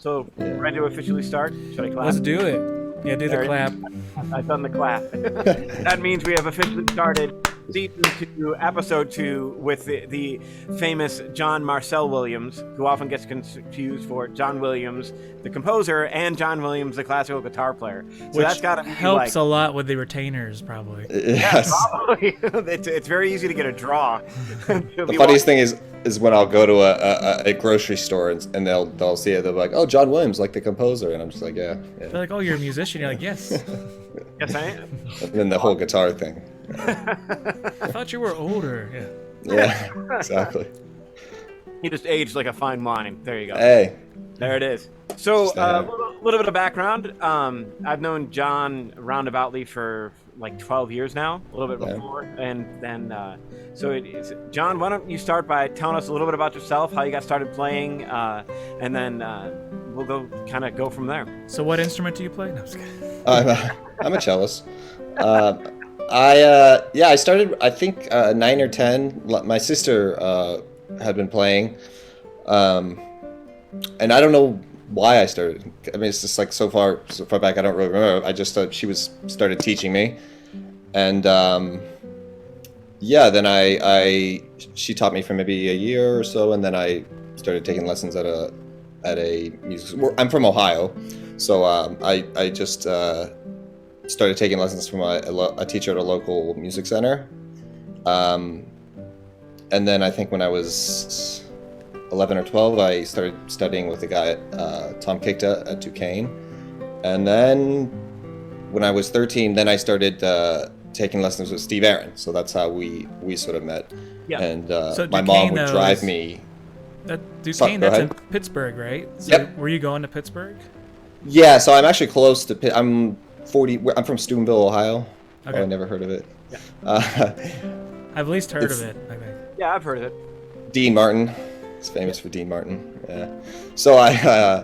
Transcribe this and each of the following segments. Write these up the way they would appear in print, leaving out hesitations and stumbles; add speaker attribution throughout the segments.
Speaker 1: So, ready to officially start? Should I clap?
Speaker 2: Let's do it. Yeah, do the clap.
Speaker 1: I've done the clap. That means we have officially started season 2, episode 2, with the famous John Marcel Williams, who often gets confused for John Williams, the composer, and John Williams, the classical guitar player. So
Speaker 2: Which
Speaker 1: that's got to
Speaker 2: helps a lot with the retainers, probably.
Speaker 3: Yes.
Speaker 1: Probably. It's very easy to get a draw.
Speaker 3: The funniest thing is when I'll go to a grocery store and they'll see it, they'll be like, oh, John Williams, like the composer, and I'm just like, yeah.
Speaker 2: They're like, oh, you're a musician. You're like, yes.
Speaker 1: Yes, I am.
Speaker 3: And then the whole guitar thing.
Speaker 2: I thought you were older. Yeah.
Speaker 3: Yeah, exactly.
Speaker 1: He just aged like a fine wine. There you go.
Speaker 3: Hey.
Speaker 1: There it is. So, a little bit of background. I've known John roundaboutly for like 12 years now, a little bit before. And then, John, why don't you start by telling us a little bit about yourself, how you got started playing, and then we'll go from there.
Speaker 2: So what instrument do you play? No, I'm just kidding.
Speaker 3: I'm a cellist. I started, I think, 9 or 10. My sister had been playing. And I don't know why I started. I mean, it's just like so far back, I don't really remember. I just thought she started teaching me. And then she taught me for maybe a year or so, and then I started taking lessons at a music school. I'm from Ohio, so I just started taking lessons from a teacher at a local music center. And then I think when I was 11 or 12, I started studying with a guy, Tom Kikta at Duquesne. And then when I was 13, then I started taking lessons with Steve Aaron. So that's how we sort of met.
Speaker 1: Yeah.
Speaker 3: And
Speaker 2: So
Speaker 3: my
Speaker 2: Duquesne,
Speaker 3: mom would drive me.
Speaker 2: Duquesne,
Speaker 3: Go
Speaker 2: that's in
Speaker 3: ahead.
Speaker 2: Pittsburgh, right? So
Speaker 3: Yep.
Speaker 2: Were you going to Pittsburgh?
Speaker 3: Yeah, so I'm actually close to I'm from Steubenville, Ohio.
Speaker 2: Okay.
Speaker 3: Oh, I never heard of it.
Speaker 1: Yeah.
Speaker 2: I've at least heard of it, I think.
Speaker 1: Yeah, I've heard of it.
Speaker 3: Dean Martin. It's famous for Dean Martin. Yeah. So I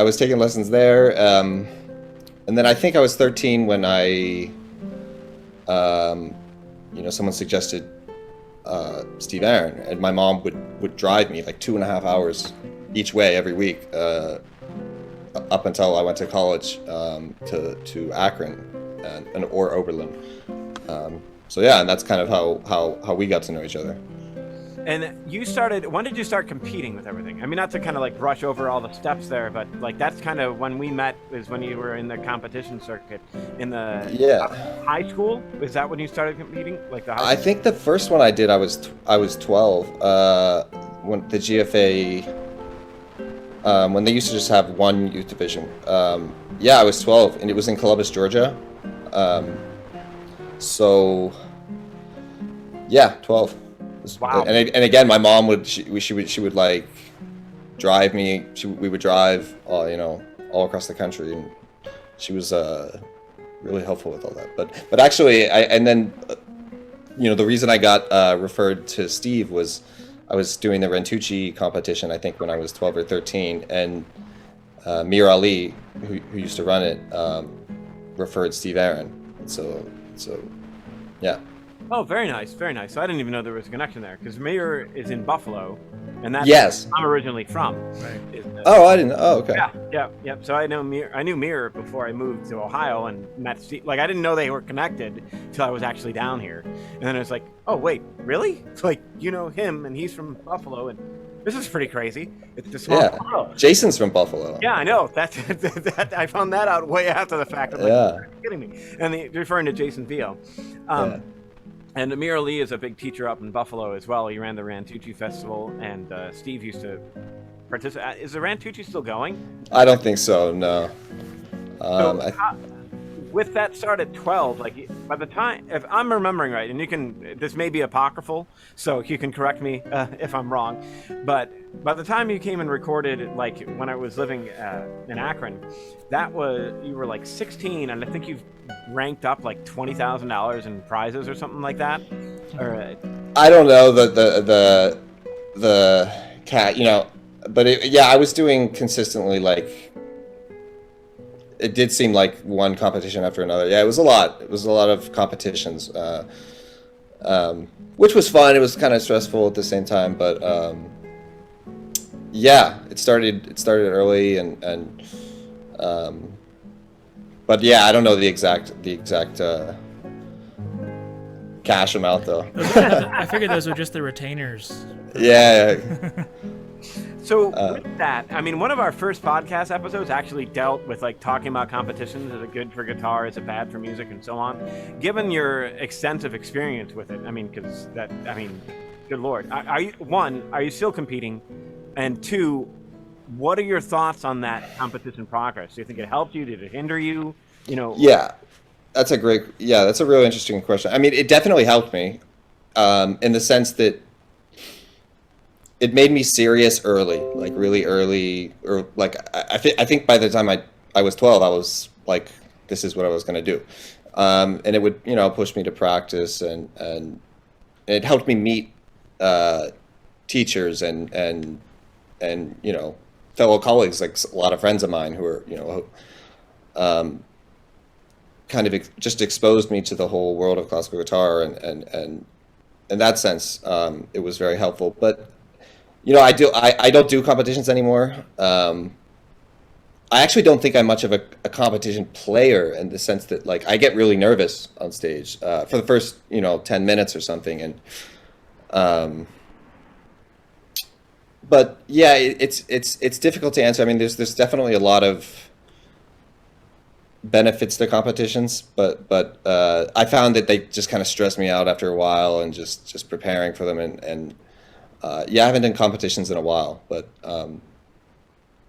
Speaker 3: was taking lessons there, and then I think I was 13 when someone suggested Steve Aaron, and my mom would drive me like 2.5 hours each way every week, up until I went to college to Akron or Oberlin. And that's kind of how we got to know each other.
Speaker 1: And when did you start competing with everything? I mean, not to kind of like brush over all the steps there, but like that's kind of when we met, is when you were in the competition circuit in the high school. Is that when you started competing? Like the high school?
Speaker 3: I think the first one I did, I was 12. When the GFA, when they used to just have one youth division. I was 12, and it was in Columbus, Georgia. 12.
Speaker 1: Wow.
Speaker 3: And again, my mom would like drive me. We would drive all across the country, and she was really helpful with all that. But actually, the reason I got referred to Steve was I was doing the Rentucci competition, I think, when I was 12 or 13, and Mir Ali, who used to run it, referred Steve Aaron. And so yeah.
Speaker 1: Oh, very nice, very nice. So I didn't even know there was a connection there, because Mayor is in Buffalo, and that's
Speaker 3: Yes.
Speaker 1: where I'm originally from.
Speaker 2: Right.
Speaker 3: Oh, I didn't. Oh, okay.
Speaker 1: Yeah. So I knew Mir before I moved to Ohio and met Steve. Like I didn't know they were connected till I was actually down here, and then I was like, oh wait, really? It's like you know him, and he's from Buffalo, and this is pretty crazy. It's a small world.
Speaker 3: Jason's from Buffalo.
Speaker 1: Yeah, I know. That I found that out way after the fact. I'm like, you're kidding me. And referring to Jason Vio. And Amir Ali is a big teacher up in Buffalo as well. He ran the Rantucci Festival, and Steve used to participate. Is the Rantucci still going?
Speaker 3: I don't think so, no.
Speaker 1: With that start at 12, like by the time, if I'm remembering right, and this may be apocryphal, so you can correct me if I'm wrong, but by the time you came and recorded, like when I was living in Akron, you were like 16, and I think you've ranked up like $20,000 in prizes or something like that. Or
Speaker 3: I don't know the cat, but I was doing consistently like. It did seem like one competition after another. Yeah, it was a lot. It was a lot of competitions, which was fun. It was kind of stressful at the same time, but Yeah, it started early, but yeah, I don't know the exact cash amount though.
Speaker 2: I figured those were just the retainers.
Speaker 3: Yeah.
Speaker 1: So with that, I mean, one of our first podcast episodes actually dealt with like talking about competitions. Is it good for guitar? Is it bad for music, and so on? Given your extensive experience with it, I mean, good Lord, are you still competing? And two, what are your thoughts on that competition progress? Do you think it helped you? Did it hinder you? You know?
Speaker 3: Yeah, that's a really interesting question. I mean, it definitely helped me, in the sense that it made me serious early, like really early, or like I think by the time I was 12, I was like, this is what I was going to do, and it would push me to practice, and it helped me meet teachers and fellow colleagues, like a lot of friends of mine who are kind of just exposed me to the whole world of classical guitar, and in that sense, it was very helpful. But I don't do competitions anymore. I actually don't think I'm much of a competition player, in the sense that like I get really nervous on stage for the first 10 minutes or something, and but yeah, it's difficult to answer. I mean, there's definitely a lot of benefits to competitions, but I found that they just kind of stress me out after a while, and just preparing for them, and yeah, I haven't done competitions in a while, but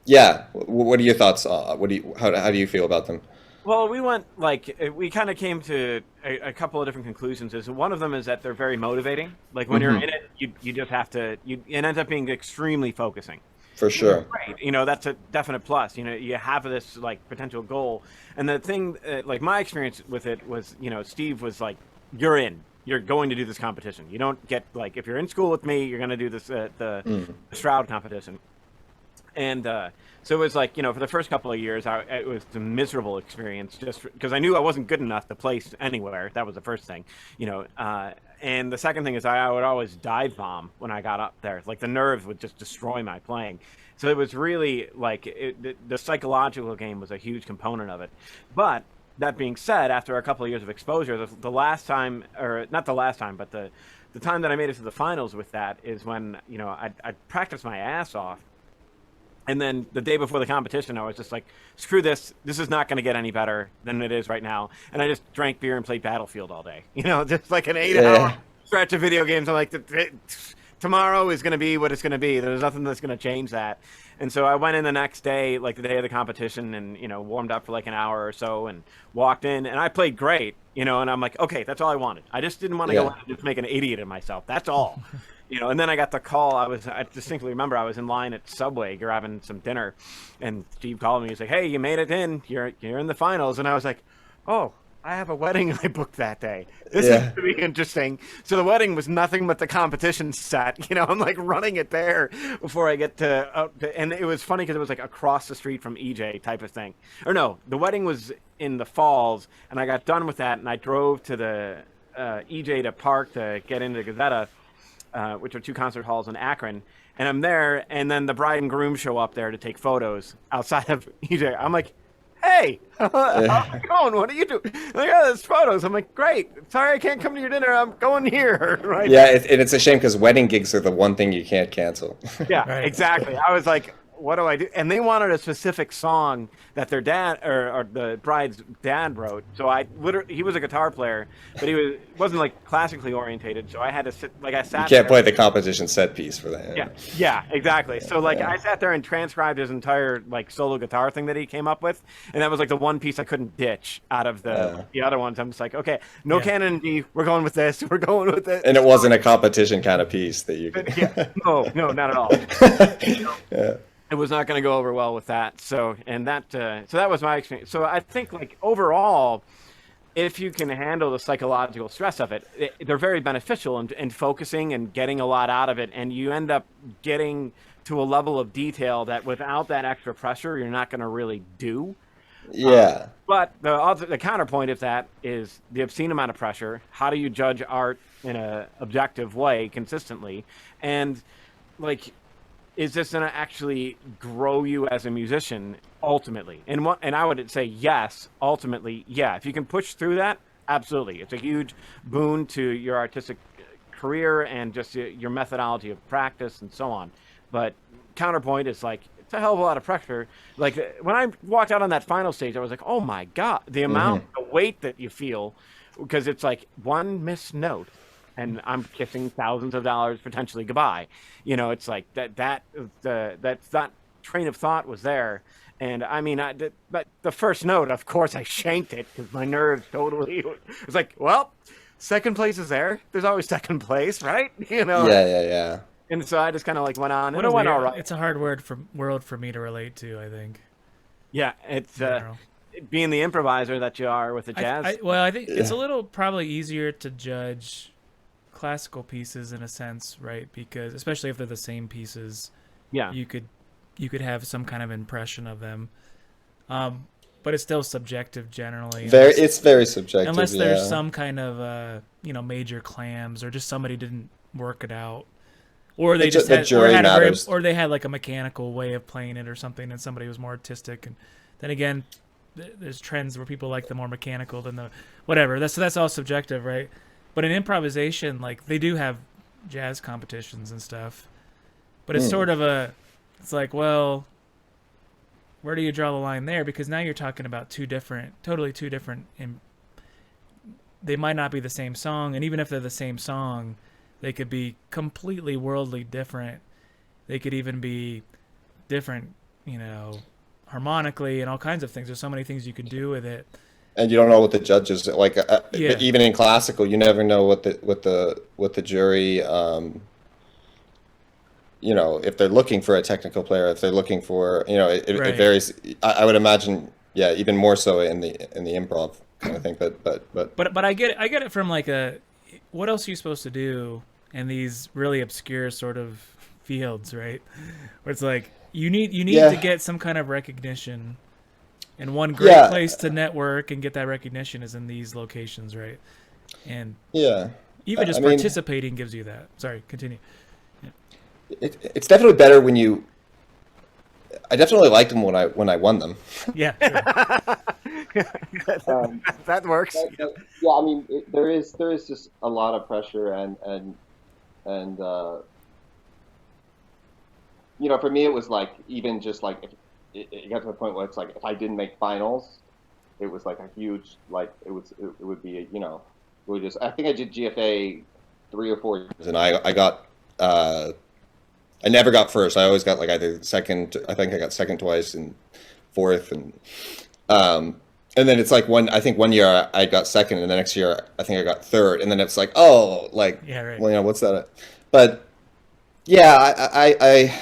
Speaker 3: yeah. What are your thoughts? How do you feel about them?
Speaker 1: Well, we kind of came to a couple of different conclusions. Is one of them is that they're very motivating. Like when you're in it, you just have to. It ends up being extremely focusing.
Speaker 3: For sure.
Speaker 1: Right. That's a definite plus. You have this like potential goal, and the thing, like my experience with it was, Steve was like, "You're in. You're going to do this competition. You don't get like if you're in school with me, you're going to do this the Stroud competition." And so it was like, for the first couple of years, it was a miserable experience just because I knew I wasn't good enough to place anywhere. That was the first thing, and the second thing is I would always dive bomb when I got up there. Like the nerves would just destroy my playing. So it was really like the psychological game was a huge component of it. But that being said, after a couple of years of exposure, the last time, or not the last time, but the time that I made it to the finals with that is when, I practiced my ass off. And then the day before the competition, I was just like, screw this. This is not going to get any better than it is right now. And I just drank beer and played Battlefield all day. Just like an 8-hour stretch of video games. I'm like, tomorrow is going to be what it's going to be. There's nothing that's going to change that. And so I went in the next day, like the day of the competition, and, warmed up for like an hour or so and walked in. And I played great, and I'm like, okay, that's all I wanted. I just didn't want to go in and just make an idiot of myself. That's all. And then I got the call. I distinctly remember I was in line at Subway grabbing some dinner, and Steve called me. He's like, "Hey, you made it in. You're in the finals." And I was like, "Oh, I have a wedding I booked that day. This is going to be interesting." So the wedding was nothing but the competition set. I'm like running it there before I get to and it was funny because it was like across the street from EJ type of thing. Or no, the wedding was in the Falls, and I got done with that, and I drove to the EJ to park to get into Gazetta. Which are two concert halls in Akron, and I'm there, and then the bride and groom show up there to take photos outside of EJ. I'm like, "Hey, how's it going? What are you doing?" Like, "Oh, there's photos." I'm like, "Great. Sorry I can't come to your dinner. I'm going here." Right?
Speaker 3: Yeah, and it's a shame because wedding gigs are the one thing you can't cancel.
Speaker 1: Yeah, right. Exactly. I was like, what do I do? And they wanted a specific song that their dad or the bride's dad wrote. So he was a guitar player, but he wasn't like classically orientated. So I had to sit, like I sat.
Speaker 3: You can't play the competition set piece for that.
Speaker 1: Yeah, exactly. So like I sat there and transcribed his entire like solo guitar thing that he came up with, and that was like the one piece I couldn't ditch out of the other ones. I'm just like, okay, no canon D. We're going with this. We're going with it.
Speaker 3: And it wasn't a competition kind of piece that you could.
Speaker 1: No, not at all.
Speaker 3: Yeah.
Speaker 1: It was not going to go over well with that. So that was my experience. So I think like overall, if you can handle the psychological stress of it, they're very beneficial in focusing and getting a lot out of it. And you end up getting to a level of detail that without that extra pressure, you're not going to really do.
Speaker 3: Yeah.
Speaker 1: But the counterpoint of that is the obscene amount of pressure. How do you judge art in an objective way consistently? And like, is this going to actually grow you as a musician ultimately? And I would say yes, ultimately, yeah. If you can push through that, absolutely. It's a huge boon to your artistic career and just your methodology of practice and so on. But counterpoint is like, it's a hell of a lot of pressure. Like when I walked out on that final stage, I was like, oh my God, the amount, the weight that you feel, because it's like one missed note and I'm kissing thousands of dollars potentially goodbye. You know, it's like that train of thought was there. And I mean, but the first note, of course, I shanked it because my nerves totally. It's like, well, second place is there. There's always second place, right? You know.
Speaker 3: Yeah.
Speaker 1: And so I just kind of like went on.
Speaker 2: What
Speaker 1: And
Speaker 2: a
Speaker 1: it went
Speaker 2: weird,
Speaker 1: all right.
Speaker 2: It's a hard world for me to relate to, I think.
Speaker 1: Yeah, it's
Speaker 2: General.
Speaker 1: being the improviser that you are with the jazz.
Speaker 2: I think it's a little probably easier to judge classical pieces in a sense, right? Because especially if they're the same pieces,
Speaker 1: yeah,
Speaker 2: you could have some kind of impression of them. But it's still subjective generally.
Speaker 3: It's very subjective.
Speaker 2: Unless there's some kind of major clams or just somebody didn't work it out, or they just had, or they had like a mechanical way of playing it or something, and somebody was more artistic. And then again, there's trends where people like the more mechanical than the whatever. That's all subjective, right? But in improvisation, like they do have jazz competitions and stuff, but it's sort of it's like, well, where do you draw the line there? Because now you're talking about totally two different. They might not be the same song, and even if they're the same song, they could be completely worldly different. They could even be different, harmonically and all kinds of things. There's so many things you can do with it.
Speaker 3: And you don't know what the judges like. Even in classical, you never know what the jury. If they're looking for a technical player, if they're looking for, it varies. I would imagine, even more so in the improv kind of thing. But
Speaker 2: I get it from like what else are you supposed to do in these really obscure sort of fields, right? Where it's like you need to get some kind of recognition, and one great place to network and get that recognition is in these locations, right? And even just participating gives you that. Sorry, continue.
Speaker 3: It's definitely better when you. I definitely liked them when I won them.
Speaker 2: Yeah,
Speaker 1: sure. That works.
Speaker 3: I mean, there is just a lot of pressure and for me it was like even just like if it got to the point where it's like if I didn't make finals, it was like a huge it would be I think I did GFA 3 or 4 years and I got. I never got first. I always got like either second. I think I got second twice and fourth, and then it's like I think one year I got second, and the next year I think I got third, and then it's like well, what's that? But I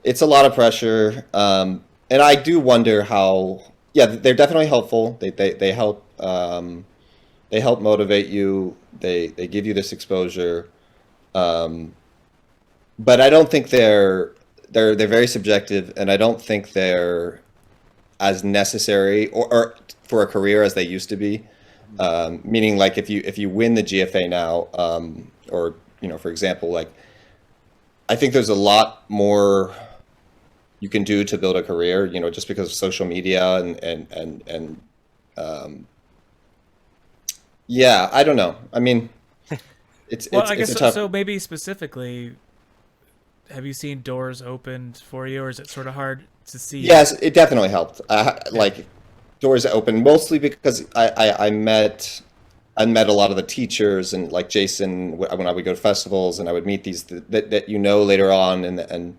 Speaker 3: it's a lot of pressure, and I do wonder how. Yeah, they're definitely helpful. They help. They help motivate you. They give you this exposure. But I don't think they're very subjective, and I don't think they're as necessary or for a career as they used to be. Meaning, like if you win the GFA now, or for example, like I think there's a lot more you can do to build a career. Just because of social media and I don't know. I mean, it's tough.
Speaker 2: So maybe specifically. Have you seen doors opened for you, or is it sort of hard to see?
Speaker 3: Yes, it definitely helped. Like doors open mostly because I met a lot of the teachers and like Jason when I would go to festivals and I would meet these that later on and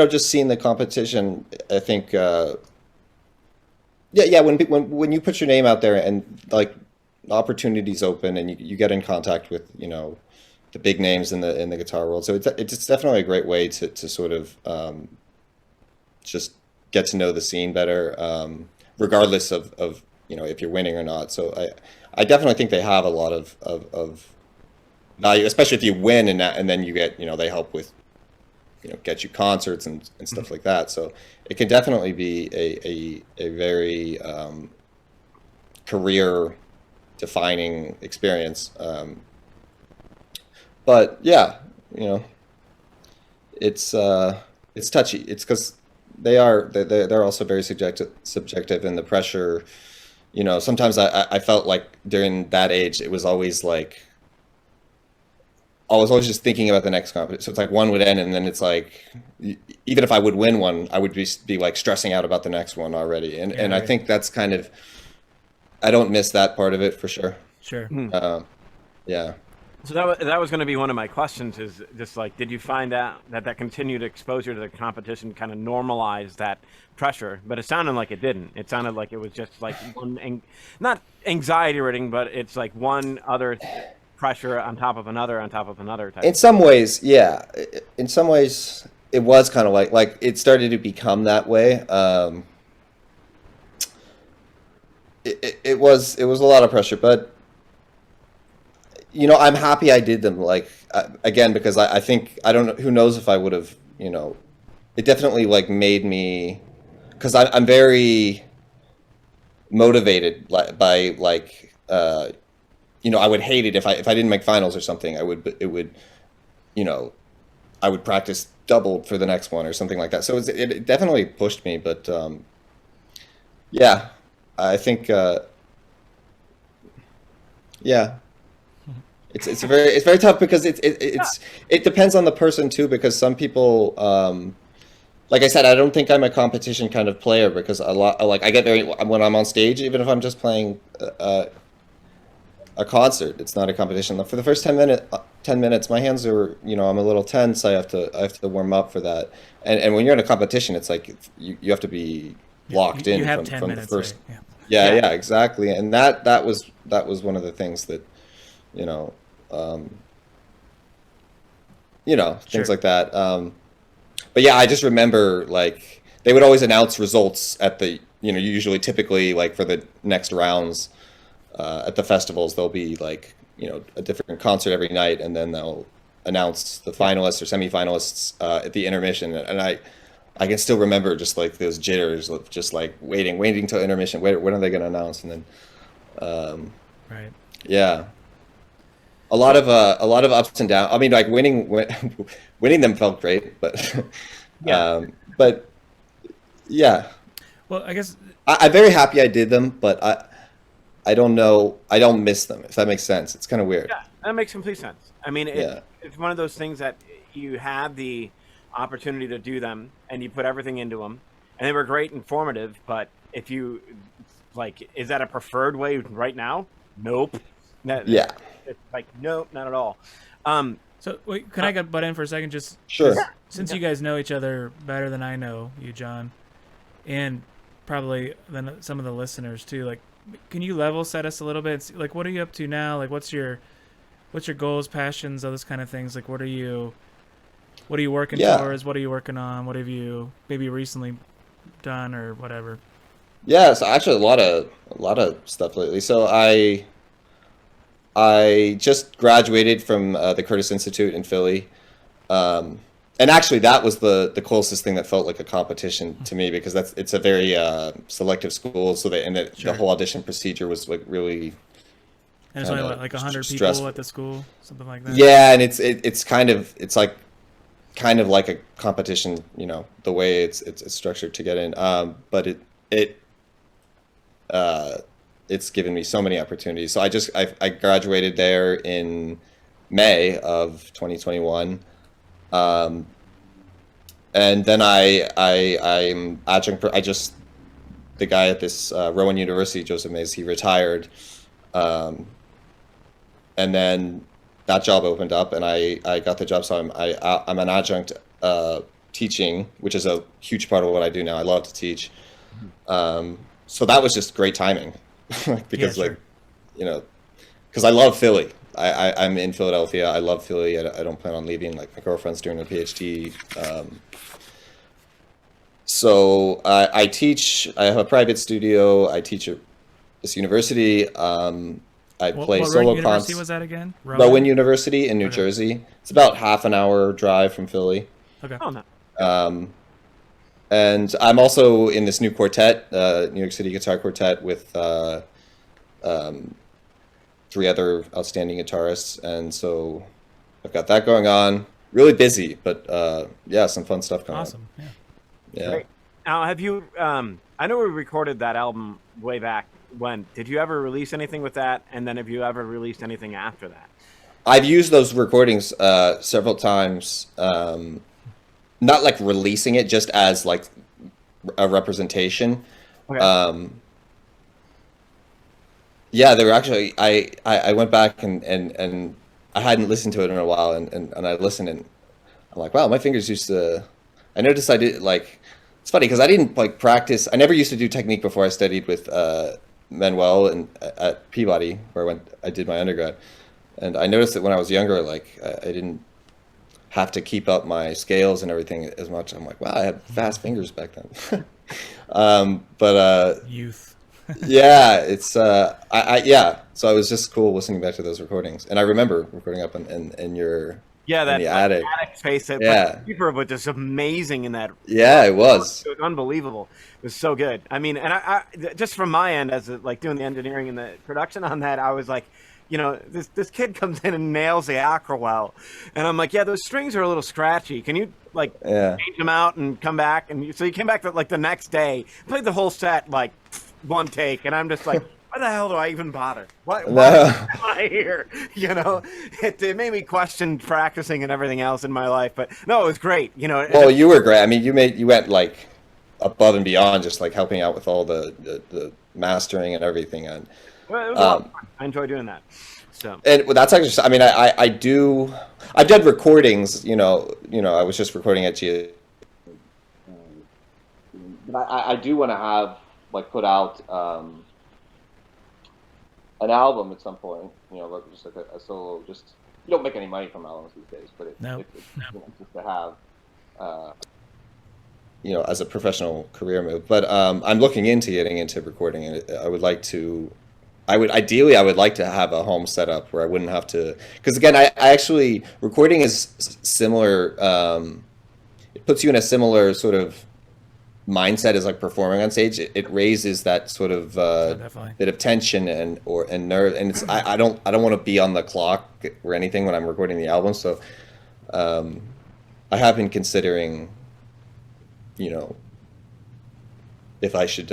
Speaker 3: just seeing the competition. I think when you put your name out there and like opportunities open and you get in contact with the big names in the guitar world. So it's definitely a great way to sort of just get to know the scene better, regardless of if you're winning or not. So I definitely think they have a lot of value, especially if you win and then you get they help with get you concerts and stuff like that. So it can definitely be a very career defining experience. but yeah, you know, it's touchy. It's because they're also very subjective, and the pressure. You know, sometimes I felt like during that age, it was always like I was always just thinking about the next competition. So it's like one would end, and then it's like, even if I would win one, I would be like stressing out about the next one already. And I think that's kind of, I don't miss that part of it for sure.
Speaker 2: Sure.
Speaker 3: Yeah.
Speaker 1: So that was going to be one of my questions, is just like, did you find out that continued exposure to the competition kind of normalized that pressure? But it sounded like it didn't. It sounded like it was just like not anxiety ridden, but it's like one other pressure on top of another type.
Speaker 3: In some ways, yeah. In some ways, it was kind of like it started to become that way. It was a lot of pressure, but you know, I'm happy I did them. Like again, because I think, I don't know, who knows if I would have, you know, it definitely like made me, because I'm very motivated by like you know, I would hate it if I didn't make finals or something. It would, you know, I would practice double for the next one or something like that. So it definitely pushed me, but yeah, I think yeah. It's very tough, because it depends on the person too, because some people, like I said, I don't think I'm a competition kind of player, because I get very, when I'm on stage, even if I'm just playing a concert, it's not a competition. For the first 10 minutes, my hands are, you know, I'm a little tense. I have to warm up for that. And when you're in a competition, it's like you have to be locked in from the first. Right? Yeah, exactly. And that was one of the things that, you know, things like that. But yeah, I just remember like they would always announce results at the, you know, typically like for the next rounds at the festivals, there'll be like, you know, a different concert every night, and then they'll announce the finalists or semifinalists at the intermission. And I can still remember just like those jitters of just like waiting till intermission. When are they going to announce? And then,
Speaker 2: right.
Speaker 3: Yeah. A lot of ups and downs. I mean, like winning them felt great, but but yeah.
Speaker 2: Well, I guess
Speaker 3: I'm very happy I did them, but I don't know. I don't miss them, if that makes sense. It's kind of weird.
Speaker 1: Yeah, that makes complete sense. I mean, it's one of those things that you had the opportunity to do them, and you put everything into them, and they were great, informative. But if you like, is that a preferred way right now? Nope.
Speaker 3: Yeah.
Speaker 1: It's like, nope, not at all.
Speaker 2: So wait, can I butt in for a second? Just
Speaker 3: sure.
Speaker 2: Since you guys know each other better than I know you, John, and probably then some of the listeners too. Like, can you level set us a little bit? Like, what are you up to now? Like, what's your goals, passions, all those kind of things? Like, what are you working towards? What are you working on? What have you maybe recently done or whatever?
Speaker 3: Yeah, so actually a lot of stuff lately. So I just graduated from the Curtis Institute in Philly. And actually that was the closest thing that felt like a competition to me, because it's a very selective school. So the whole audition procedure was like really.
Speaker 2: And there's only like 100 people at the school, something like that.
Speaker 3: Yeah, and it's kind of like a competition, you know, the way it's structured to get in. But it's given me so many opportunities. So I graduated there in May of 2021. And then I'm adjunct. The guy at this Rowan University, Joseph Mays, he retired. And then that job opened up, and I got the job. So I'm an adjunct teaching, which is a huge part of what I do now. I love to teach. So that was just great timing, because like, you know, because I love Philly. I'm in Philadelphia. I love Philly. I don't plan on leaving. Like, my girlfriend's doing her PhD. So I teach. I have a private studio. I teach at this university. I play solo concerts. What university
Speaker 2: was that again?
Speaker 3: Rowan University in New Jersey. It's about half an hour drive from Philly.
Speaker 2: Okay.
Speaker 1: Oh, no.
Speaker 3: And I'm also in this new quartet, New York City Guitar Quartet, with 3 other outstanding guitarists. And so I've got that going on. Really busy, but yeah, some fun stuff going on.
Speaker 2: Awesome. Yeah.
Speaker 3: Yeah.
Speaker 1: Great. Now, have you? I know we recorded that album way back when. Did you ever release anything with that? And then have you ever released anything after that?
Speaker 3: I've used those recordings several times. Not like releasing it, just as like a representation.
Speaker 1: Okay.
Speaker 3: Yeah, they were actually. I went back and I hadn't listened to it in a while, and I listened, and I'm like, wow, my fingers used to. I noticed I did like. It's funny because I didn't like practice. I never used to do technique before I studied with Manuel and at Peabody, where I did my undergrad, and I noticed that when I was younger, like I didn't have to keep up my scales and everything as much. I'm like, wow, I had fast fingers back then. But
Speaker 2: Youth.
Speaker 3: yeah, it's yeah. So it was just cool listening back to those recordings, and I remember recording up in your in the attic
Speaker 1: space.
Speaker 3: Yeah,
Speaker 1: Keeper was just amazing in that.
Speaker 3: Yeah, it was.
Speaker 1: It was unbelievable. It was so good. I mean, and I just from my end as like doing the engineering and the production on that, I was like, you know, this kid comes in and nails the acro well, and I'm like, yeah, those strings are a little scratchy. Can you like change them out and come back? And so you came back like the next day, played the whole set like one take, and I'm just like, why the hell do I even bother? Why am I here? You know, it made me question practicing and everything else in my life. But no, it was great. You know.
Speaker 3: Well, you were great. I mean, you went like above and beyond, just like helping out with all the mastering and everything. And
Speaker 1: well, it was a lot of fun. I enjoy doing that. So. And
Speaker 3: well, that's actually. I mean, I've done recordings. You know. I was just recording at G. But I do want to have like put out. An album at some point, you know, like just like a solo. Just you don't make any money from albums these days, but it's just to have, you know, as a professional career move. But I'm looking into getting into recording, and I would like to. I would like to have a home setup where I wouldn't have to. Because again, I actually recording is similar. It puts you in a similar sort of mindset is like performing on stage. It raises that sort of bit of tension and nerve, and it's I don't want to be on the clock or anything when I'm recording the album. So I have been considering, you know, if I should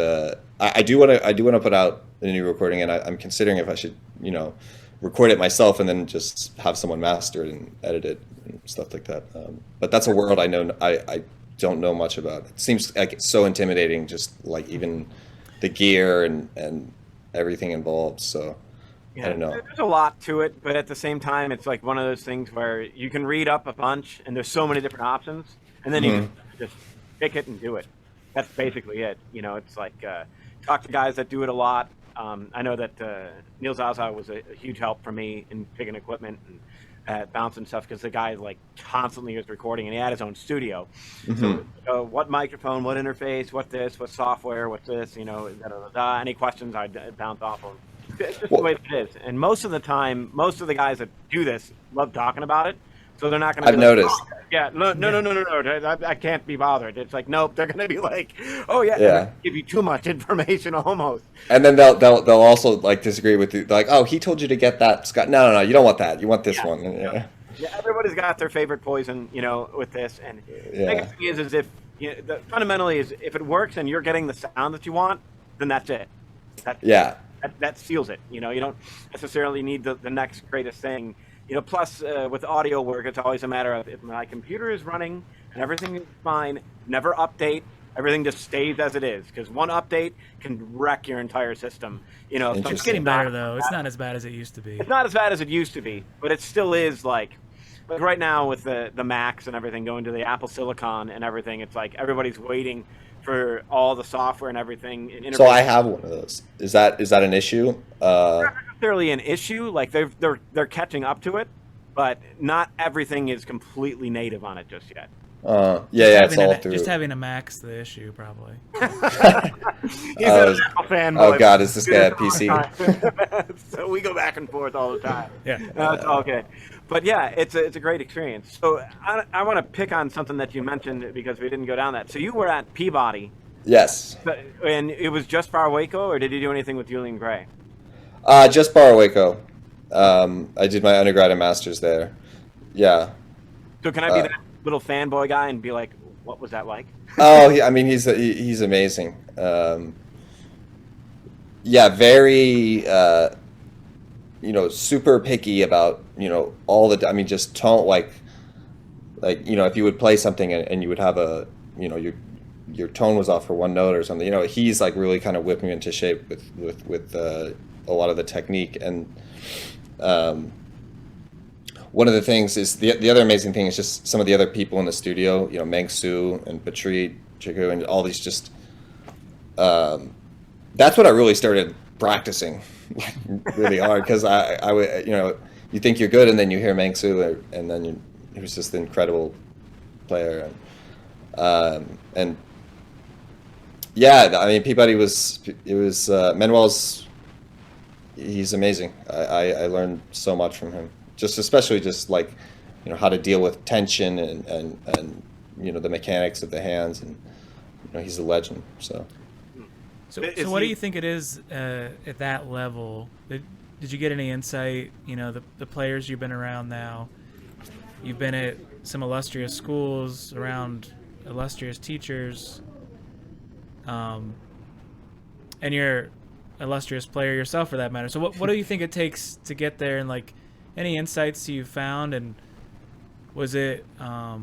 Speaker 3: I do want to put out a new recording, and I'm considering if I should, you know, record it myself and then just have someone master it and edit it and stuff like that. But that's a world I don't know much about. It seems like it's so intimidating, just like even the gear and everything involved. So I don't know.
Speaker 1: There's a lot to it, but at the same time, it's like one of those things where you can read up a bunch, and there's so many different options, and then you just pick it and do it. That's basically it. You know, it's like talk to guys that do it a lot. I know that Neil Zaza was a huge help for me in picking equipment and bouncing stuff, because the guy like constantly was recording, and he had his own studio. So what microphone, what interface, what this, what software, what this, you know, any questions I'd bounce off of. It's just the way it is. And most of the time, most of the guys that do this love talking about it, so they're not going to.
Speaker 3: I've noticed.
Speaker 1: Oh, yeah, no, I can't be bothered. It's like, nope, they're going to be like, oh yeah, give you too much information almost.
Speaker 3: And then they'll also like disagree with you, like, oh, he told you to get that, Scott. No, you don't want that. You want this one.
Speaker 1: Yeah, everybody's got their favorite poison, you know, with this. And the biggest thing is if you know, fundamentally is if it works and you're getting the sound that you want, then that's it. That seals it. You know, you don't necessarily need the next greatest thing. You know, plus with audio work, it's always a matter of if my computer is running and everything is fine, never update. Everything just stays as it is, because one update can wreck your entire system. You know,
Speaker 2: it's getting better though. It's not as bad as it used to be.
Speaker 1: It's not as bad as it used to be, but it still is like right now with the Macs and everything going to the Apple Silicon and everything. It's like everybody's waiting for all the software and everything.
Speaker 3: So I have one of those. Is that an issue?
Speaker 1: Not necessarily an issue. Like they're catching up to it, but not everything is completely native on it just yet.
Speaker 3: It's all through.
Speaker 2: Just having a Mac's the issue, probably.
Speaker 1: He's an Apple fanboy.
Speaker 3: Oh God, is this guy a PC?
Speaker 1: So we go back and forth all the time.
Speaker 2: Yeah,
Speaker 1: it's all good. But yeah, it's a great experience. So I want to pick on something that you mentioned because we didn't go down that. So you were at Peabody.
Speaker 3: Yes.
Speaker 1: And it was just Bar Waco, or did you do anything with Julian Gray?
Speaker 3: Just Bar Waco. I did my undergrad and master's there. Yeah.
Speaker 1: So can I be that little fanboy guy and be like, what was that like?
Speaker 3: Oh, I mean, he's amazing. Yeah, very, super picky about, all the, I mean, just tone, like, if you would play something and you would have your tone was off for one note or something, he's like really kind of whipped me into shape with a lot of the technique. And one of the things is the other amazing thing is just some of the other people in the studio, Meng Su and Patri Chiku and all these just, that's what I really started practicing really hard, because I would, you think you're good and then you hear Meng Su and then he was just an incredible player. And yeah, I mean, Peabody was Manuel's, he's amazing. I learned so much from him, especially like, how to deal with tension and the mechanics of the hands, and he's a legend. So
Speaker 2: what do you think it is at that level? Did you get any insight? The players you've been around now, you've been at some illustrious schools, around illustrious teachers, and you're illustrious player yourself for that matter. So what do you think it takes to get there, and like any insights you found, and was it I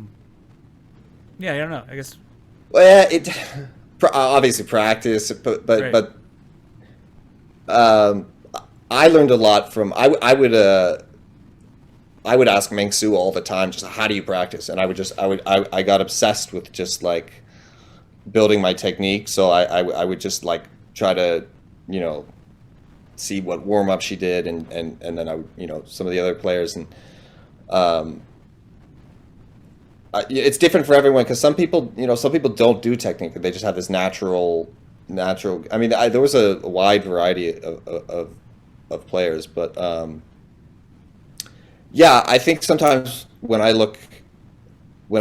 Speaker 2: don't know, I guess.
Speaker 3: Well, yeah, it obviously practice, but
Speaker 2: right.
Speaker 3: I learned a lot from I would ask Meng Su all the time, just how do you practice, and I got obsessed with just like building my technique. So I would just like try to see what warm up she did, and then I would some of the other players, and it's different for everyone, because some people don't do technique, they just have this natural. I mean, there was a wide variety of players, but yeah, I think sometimes when I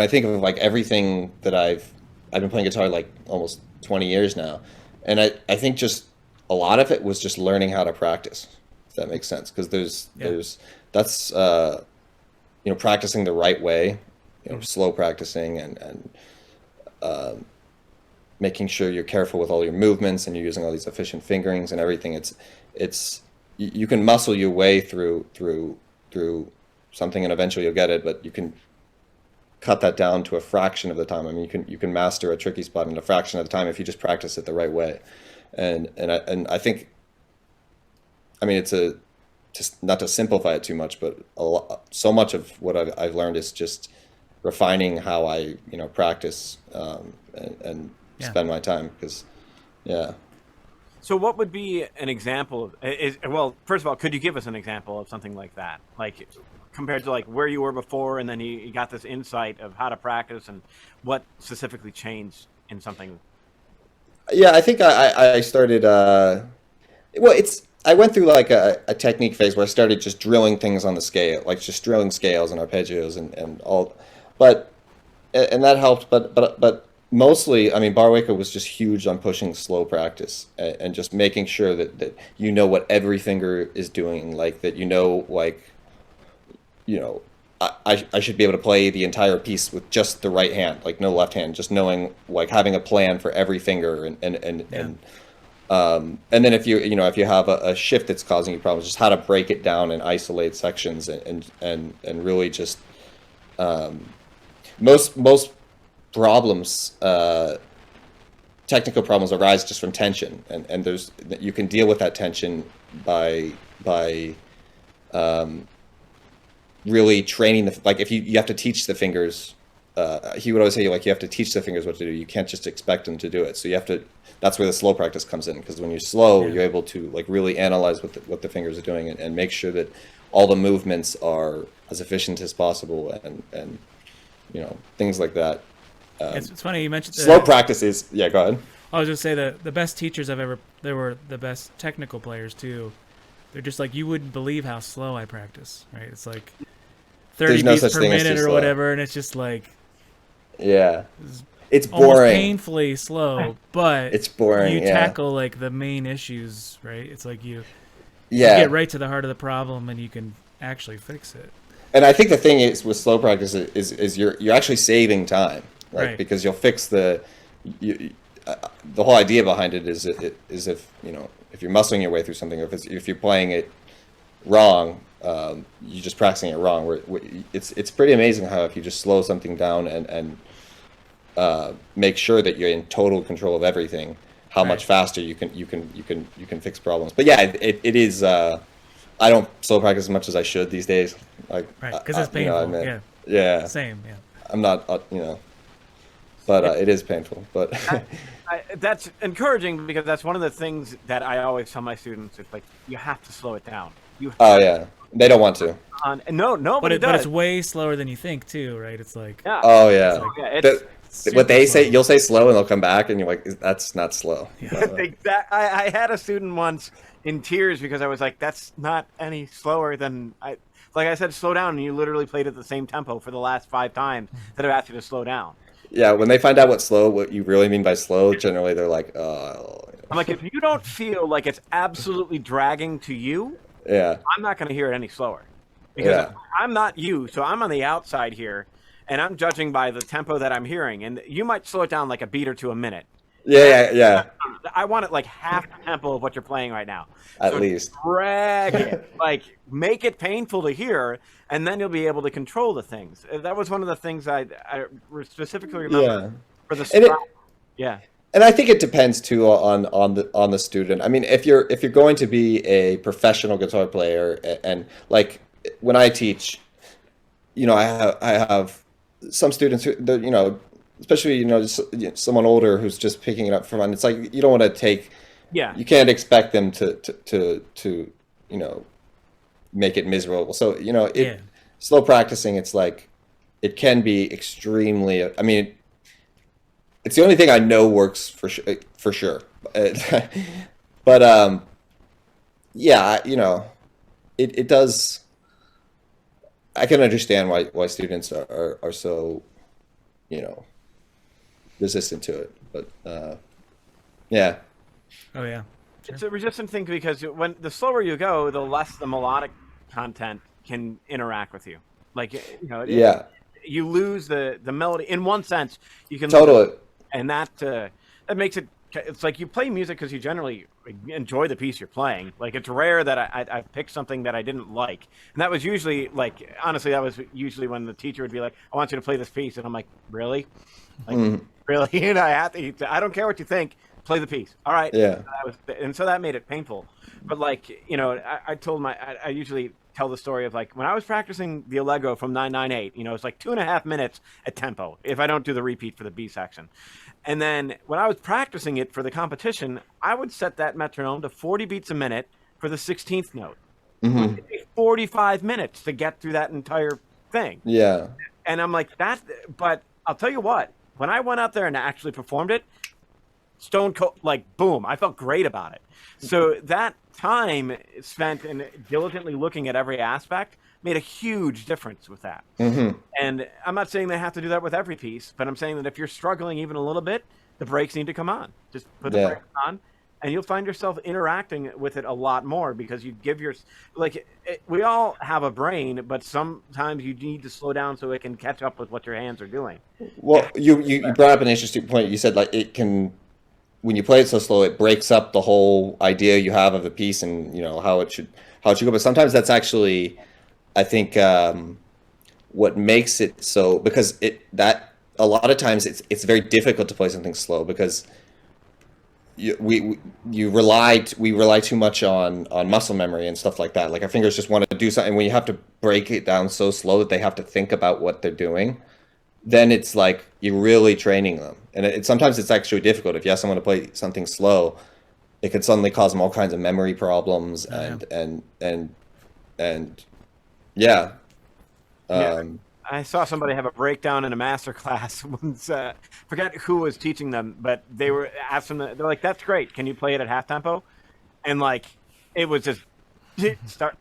Speaker 3: think of like everything that I've been playing guitar like almost 20 years now, and I think just a lot of it was just learning how to practice, if that makes sense, because that's practicing the right way, slow practicing, and making sure you're careful with all your movements and you're using all these efficient fingerings and everything. It's you can muscle your way through something, and eventually you'll get it, but you can cut that down to a fraction of the time. I mean, you can master a tricky spot in a fraction of the time if you just practice it the right way. And I think, I mean, it's just not to simplify it too much, but so much of what I've learned is just refining how I practice and spend my time, because
Speaker 1: So what would be an example of, well, first of all, could you give us an example of something like that, like compared to like where you were before, and then you got this insight of how to practice, and what specifically changed in something?
Speaker 3: Yeah, I think I started, I went through like a technique phase where I started just drilling things on the scale, like just drilling scales and arpeggios and all, and that helped, but mostly, I mean, Barwicker was just huge on pushing slow practice and just making sure that what every finger is doing, like that, I should be able to play the entire piece with just the right hand, like no left hand, just knowing, like having a plan for every finger, and then if you have a shift that's causing you problems, just how to break it down and isolate sections, and really just most problems, technical problems, arise just from tension, and you can deal with that tension by really training like if you have to teach the fingers. He would always say, like, you have to teach the fingers what to do. You can't just expect them to do it. So you have to. That's where the slow practice comes in, because when you're slow, you're able to like really analyze what the fingers are doing, and make sure that all the movements are as efficient as possible, and things like that.
Speaker 2: It's funny you mentioned
Speaker 3: slow practices. Yeah, go ahead.
Speaker 2: I was going to say the best teachers I've ever, they were the best technical players too. They're just like, you wouldn't believe how slow I practice, right? It's like 30 beats per minute or whatever, and it's just like,
Speaker 3: it's boring,
Speaker 2: almost painfully slow, but
Speaker 3: it's boring.
Speaker 2: You tackle like the main issues, right? It's like you get right to the heart of the problem, and you can actually fix it.
Speaker 3: And I think the thing is with slow practice is you're actually saving time, right?
Speaker 2: Right.
Speaker 3: Because you'll fix the whole idea behind it is if if you're muscling your way through something, or if you're playing it wrong, you're just practicing it wrong. It's pretty amazing how if you just slow something down and make sure that you're in total control of everything, how much faster you can fix problems. But yeah, it is. I don't slow practice as much as I should these days. Like,
Speaker 2: right, because it's painful.
Speaker 3: Yeah.
Speaker 2: Same. Yeah.
Speaker 3: I'm not, but it is painful. But
Speaker 1: that's encouraging, because that's one of the things that I always tell my students. It's like, you have to slow it down.
Speaker 3: Yeah, they don't want to.
Speaker 1: No, nobody does.
Speaker 2: But it's way slower than you think too, right? It's like
Speaker 3: oh yeah. What they say,
Speaker 2: slow.
Speaker 3: you'll say slow, and they'll come back, and you're like, that's not slow.
Speaker 1: Yeah. I had a student once in tears because I was like, that's not any slower than like I said, slow down, and you literally played at the same tempo for the last 5 times that I've asked you to slow down.
Speaker 3: Yeah, when they find out what you really mean by slow, generally they're like, oh.
Speaker 1: I'm like, if you don't feel like it's absolutely dragging to you, I'm not going to hear it any slower, because I'm not you, so I'm on the outside here, and I'm judging by the tempo that I'm hearing, and you might slow it down like a beat or 2 a minute.
Speaker 3: Yeah.
Speaker 1: I want it like half the tempo of what you're playing right now.
Speaker 3: At least.
Speaker 1: Drag it. Like, make it painful to hear, and then you'll be able to control the things. That was one of the things I specifically remember for the Stroud.
Speaker 3: And I think it depends too on the student. I mean, if you're going to be a professional guitar player, and like when I teach, I have some students who, especially someone older who's just picking it up for fun. It's like you don't want to take.
Speaker 1: Yeah.
Speaker 3: You can't expect them to make it miserable. So slow practicing. It's like it can be extremely. I mean, it's the only thing I know works for sure. But it does. I can understand why students are so, resistant to it. But yeah.
Speaker 2: Oh yeah.
Speaker 1: Sure. It's a resistant thing because when the slower you go, the less the melodic content can interact with you. Like you lose the melody in one sense. You can
Speaker 3: totally,
Speaker 1: and that makes it. It's like you play music because you generally enjoy the piece you're playing. Like, it's rare that I picked something that I didn't like. And that was usually, like, honestly, that was usually when the teacher would be like, I want you to play this piece. And I'm like, really? Like, really? And I don't care what you think. Play the piece. All right.
Speaker 3: Yeah.
Speaker 1: And so that made it painful. But, like, I usually tell the story of, like, when I was practicing the Allegro from 998, it's like 2.5 minutes at tempo if I don't do the repeat for the B section. And then when I was practicing it for the competition, I would set that metronome to 40 beats a minute for the 16th note. It took me 45 minutes to get through that entire thing.
Speaker 3: Yeah.
Speaker 1: And I'm like, but I'll tell you what, when I went out there and actually performed it, stone cold, like, boom, I felt great about it. So that time spent in diligently looking at every aspect made a huge difference with that. And I'm not saying they have to do that with every piece, but I'm saying that if you're struggling even a little bit, the brakes need to come on. Just put the brakes on, and you'll find yourself interacting with it a lot more, because you give we all have a brain, but sometimes you need to slow down so it can catch up with what your hands are doing.
Speaker 3: Well, you brought up an interesting point. You said, like, it can, when you play it so slow, it breaks up the whole idea you have of the piece and how it should go. But sometimes that's actually, I think, what makes it so, because a lot of times it's very difficult to play something slow because we rely too much on muscle memory and stuff like that. Like, our fingers just want to do something. When you have to break it down so slow that they have to think about what they're doing, then it's like you're really training them. And sometimes it's actually difficult. If you ask someone to play something slow, it could suddenly cause them all kinds of memory problems and yeah.
Speaker 1: I saw somebody have a breakdown in a master class once. Forget who was teaching them, but they were asking they're like, "That's great. Can you play it at half tempo?" And, like, it was just stop.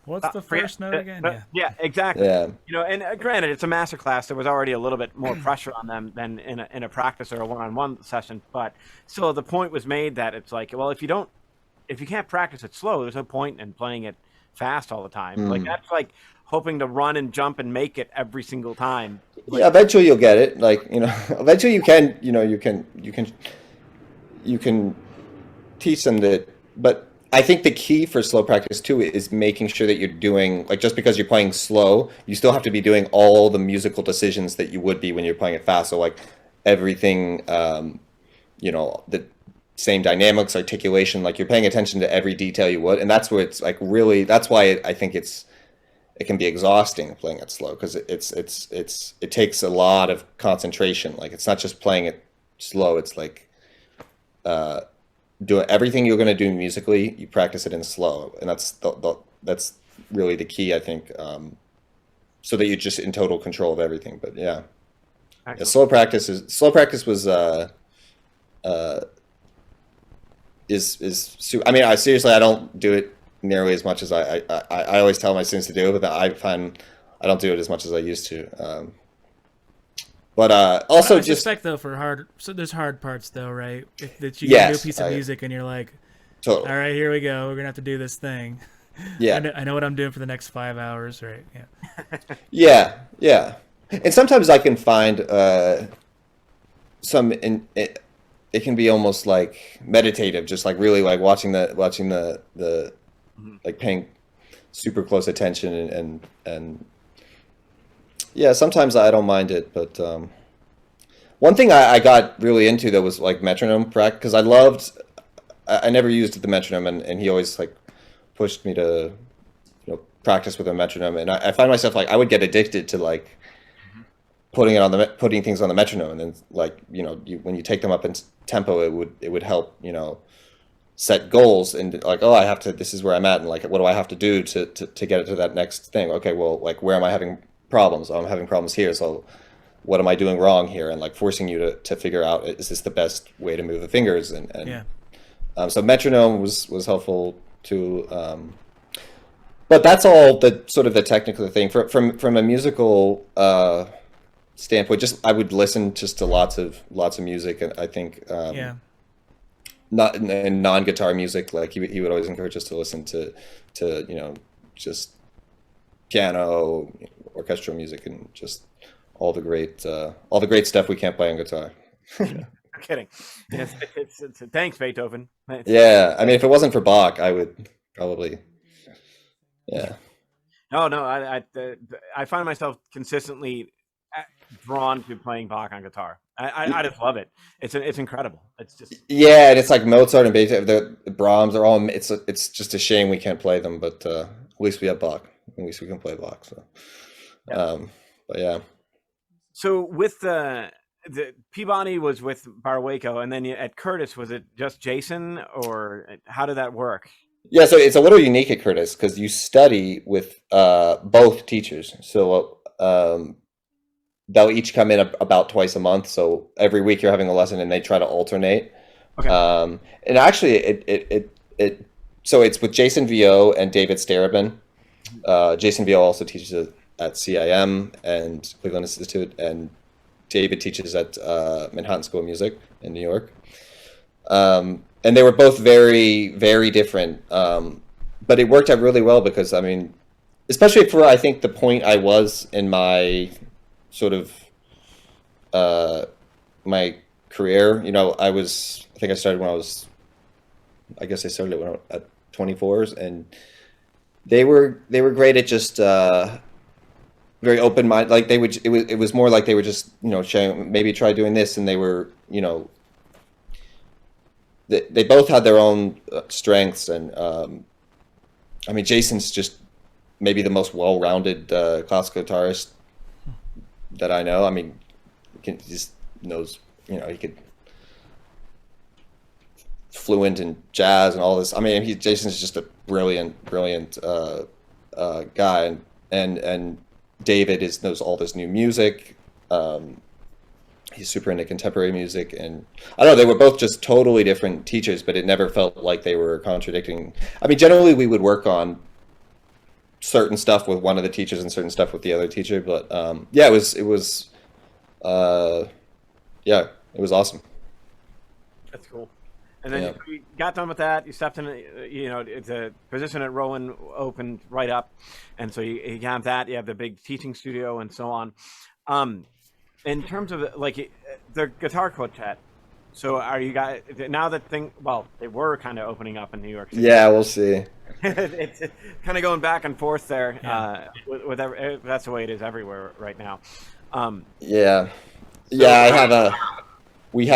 Speaker 2: What's the first note again?
Speaker 1: Yeah, exactly.
Speaker 3: Yeah.
Speaker 1: And granted, it's a master class. There was already a little bit more pressure on them than in a practice or a one-on-one session. But still, the point was made that it's like, well, if you can't practice it slow, there's no point in playing it fast all the time. Like that's like hoping to run and jump and make it every single time. Like,
Speaker 3: yeah, eventually you'll get it. Like, eventually you can, you can teach them that. But I think the key for slow practice too is making sure that you're doing, like, just because you're playing slow, you still have to be doing all the musical decisions that you would be when you're playing it fast. So like everything, the same dynamics, articulation, like you're paying attention to every detail you would. And that's where it's like really, that's why I think it can be exhausting playing it slow, because it takes a lot of concentration. Like it's not just playing it slow, it's like doing everything you're going to do musically, you practice it in slow, and that's really the key, I think, so that you're just in total control of everything. But yeah, slow practice was I mean, I don't do it nearly as much as I always tell my students to do, but I find I don't do it as much as I used to. But also,
Speaker 2: I suspect though so there's hard parts though, right? That you
Speaker 3: yes,
Speaker 2: do a piece of music and you're like,
Speaker 3: totally.
Speaker 2: All right, here we go. We're gonna have to do this thing.
Speaker 3: Yeah,
Speaker 2: I know what I'm doing for the next 5 hours, right?
Speaker 3: Yeah. Yeah. And sometimes I can find it can be almost like meditative, just like really like watching the like paying super close attention and yeah, sometimes I don't mind it. But one thing I got really into that was like metronome practice, because I never used the metronome, and he always like pushed me to practice with a metronome, and I find myself like I would get addicted to like putting things on the metronome, and then like when you take them up in tempo, it would help set goals, and like, oh, this is where I'm at, and like what do I have to do to get it to that next thing? Okay, well, like where am I having problems? Oh, I'm having problems here, so what am I doing wrong here? And like forcing you to figure out, is this the best way to move the fingers? And yeah. So metronome was helpful too. But that's all the sort of the technical thing. From a musical standpoint, just I would listen just to lots of music, and I think not in non-guitar music, like he would always encourage us to listen to just piano, orchestral music, and just all the great stuff we can't play on guitar.
Speaker 1: I'm kidding. It's thanks, Beethoven.
Speaker 3: Yeah, I mean, if it wasn't for Bach, I would probably. Yeah.
Speaker 1: No. I find myself consistently drawn to playing Bach on guitar. I just love it. It's incredible. It's just
Speaker 3: and it's like Mozart and Beethoven, the Brahms are all. It's just a shame we can't play them, but at least we have Bach. At least we can play Bach. So, but yeah. So
Speaker 1: with the Peabody was with Barwaco, and then at Curtis, was it just Jason, or how did that work?
Speaker 3: Yeah, so it's a little unique at Curtis because you study with both teachers. So they'll each come in about twice a month. So every week you're having a lesson, and they try to alternate. Okay. And actually, so it's with Jason Vio and David Starobin. Jason Vio also teaches at CIM and Cleveland Institute, and David teaches at Manhattan School of Music in New York. And they were both very, very different. But it worked out really well because, I mean, especially for, I think, the point I was in my sort of my career. I think I started when I was, I guess I started when I was at 24s, and they were great at just very open mind. Like it was more like they were just sharing, maybe try doing this, and they were they both had their own strengths, and I mean, Jason's just maybe the most well-rounded classical guitarist that I know. I mean, he just knows, he could fluent in jazz and all this. I mean, Jason's just a brilliant guy, and David knows all this new music. He's super into contemporary music, and I don't know, they were both just totally different teachers, but it never felt like they were contradicting. I mean, generally we would work on certain stuff with one of the teachers and certain stuff with the other teacher, but it was awesome.
Speaker 1: That's cool. And then you got done with that. You stepped in, the position at Rowan opened right up, and so you have that. You have the big teaching studio and so on. In terms of like the guitar quartet, so are you guys now that thing? Well, they were kind of opening up in New York City.
Speaker 3: Yeah, we'll see.
Speaker 1: It's kind of going back and forth there.
Speaker 2: Yeah.
Speaker 1: That's the way it is everywhere right now.
Speaker 3: We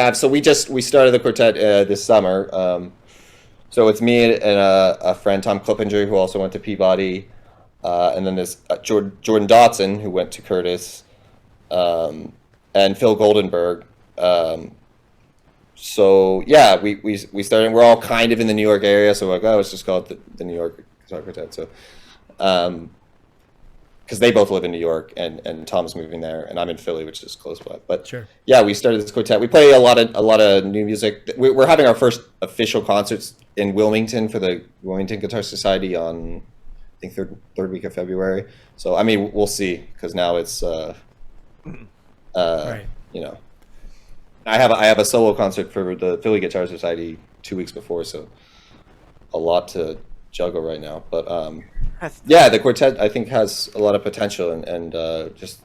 Speaker 3: started the quartet this summer. So it's me and a friend, Tom Klippinger, who also went to Peabody, and then there's Jordan Dotson, who went to Curtis, and Phil Goldenberg. So yeah, we started. We're all kind of in the New York area, so we're like, oh, let's just call it the New York Guitar Quartet. So, because they both live in New York, and Tom's moving there, and I'm in Philly, which is close by. But
Speaker 2: sure.
Speaker 3: Yeah, we started this quartet. We play a lot of new music. We're having our first official concerts in Wilmington for the Wilmington Guitar Society on, I think, third week of February. So I mean, we'll see, because now it's
Speaker 2: Right.
Speaker 3: I have a solo concert for the Philly Guitar Society 2 weeks before, so a lot to juggle right now. But yeah, the quartet I think has a lot of potential, and it's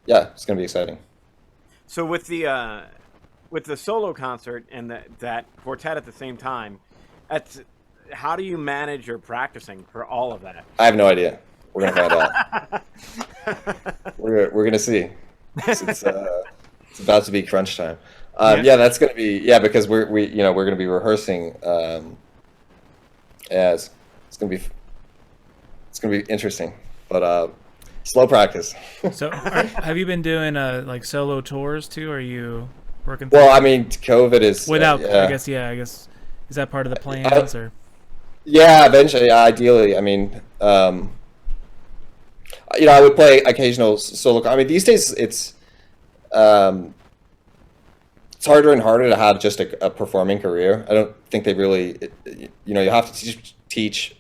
Speaker 3: gonna be exciting.
Speaker 1: So with the solo concert and that quartet at the same time, how do you manage your practicing for all of that?
Speaker 3: I have no idea. We're gonna find out. We're gonna see. It's about to be crunch time. That's gonna be because we're gonna be rehearsing. It's gonna be interesting, but slow practice.
Speaker 2: So have you been doing like solo tours too? Or are you working?
Speaker 3: Well, I mean, COVID is
Speaker 2: without. I guess is that part of the plans or?
Speaker 3: Yeah, eventually, ideally. I mean, I would play occasional solo. I mean, these days it's harder and harder to have just a performing career. I don't think they really, you have to teach,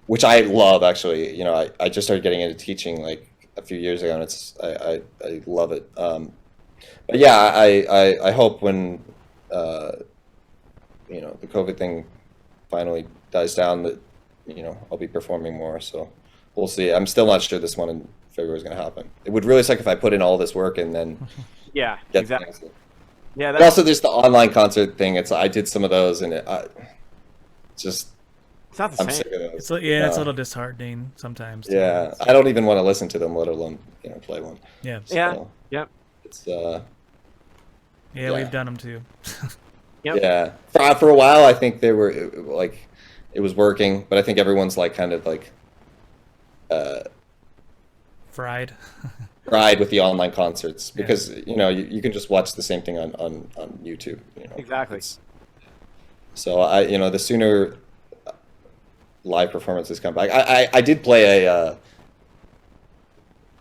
Speaker 3: which I love actually. I just started getting into teaching like a few years ago, and I love it. But yeah, I hope when the COVID thing finally dies down that I'll be performing more. So we'll see. I'm still not sure this one in February is going to happen. It would really suck if I put in all this work and then
Speaker 1: exactly.
Speaker 3: Things.
Speaker 1: Yeah,
Speaker 3: but also there's the online concert thing. I did some of those, and it's
Speaker 1: not the
Speaker 3: I'm
Speaker 1: same.
Speaker 3: sick of those.
Speaker 2: It's it's a little disheartening sometimes.
Speaker 3: Yeah, I don't even want to listen to them, let alone play one.
Speaker 2: Yeah.
Speaker 3: So,
Speaker 1: Yep.
Speaker 3: It's
Speaker 2: we've done them too.
Speaker 1: Yep.
Speaker 3: Yeah, for a while I think they were like it was working, but I think everyone's like kind of like
Speaker 2: fried
Speaker 3: with the online concerts because you can just watch the same thing on YouTube.
Speaker 1: Exactly.
Speaker 3: So the sooner live performances come back. I did play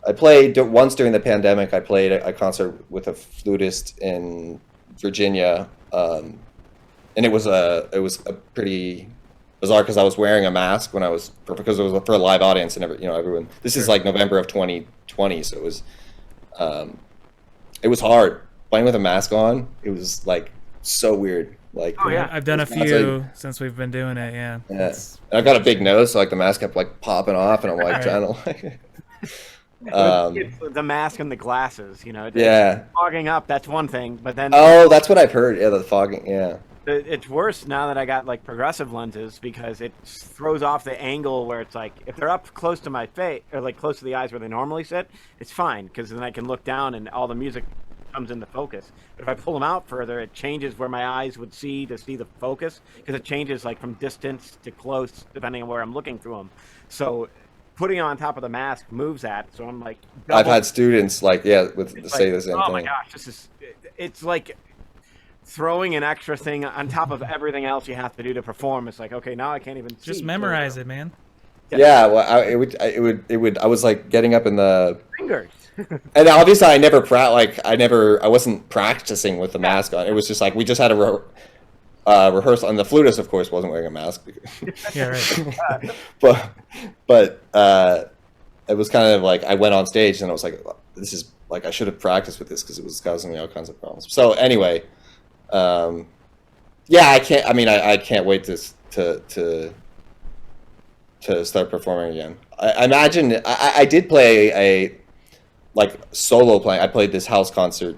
Speaker 3: I played once during the pandemic. I played a concert with a flutist in Virginia, and it was a pretty bizarre because I was wearing a mask because it was for a live audience and everyone. This is like November of 2020, so it was hard playing with a mask on. It was like so weird. Like
Speaker 2: I've done a few since we've been doing it. Yeah.
Speaker 3: And I've got a big nose, so like the mask kept like popping off, and I'm like trying to like.
Speaker 1: The mask and the glasses, fogging up. That's one thing, but then
Speaker 3: that's what I've heard. Yeah, the fogging. Yeah,
Speaker 1: it's worse now that I got like progressive lenses because it throws off the angle where it's like if they're up close to my face or like close to the eyes where they normally sit, it's fine because then I can look down and all the music comes into focus. But if I pull them out further, it changes where my eyes would see to see the focus because it changes like from distance to close depending on where I'm looking through them. So putting it on top of the mask moves that. So I'm like,
Speaker 3: I've had students say the same thing.
Speaker 1: Oh my gosh, it's like throwing an extra thing on top of everything else you have to do to perform. It's like, okay, now I can't even see.
Speaker 2: Just memorize it, man.
Speaker 3: Yeah, well, I was like getting up in the
Speaker 1: fingers.
Speaker 3: And obviously I wasn't practicing with the mask on. It was just like we just had a rehearsal, and the flutist, of course, wasn't wearing a mask.
Speaker 2: Yeah, right.
Speaker 3: but it was kind of like I went on stage and I was like, this is like I should have practiced with this because it was causing me all kinds of problems. So anyway, Yeah, I can't. I mean, I can't wait to start performing again. I imagine I did play a like solo playing. I played this house concert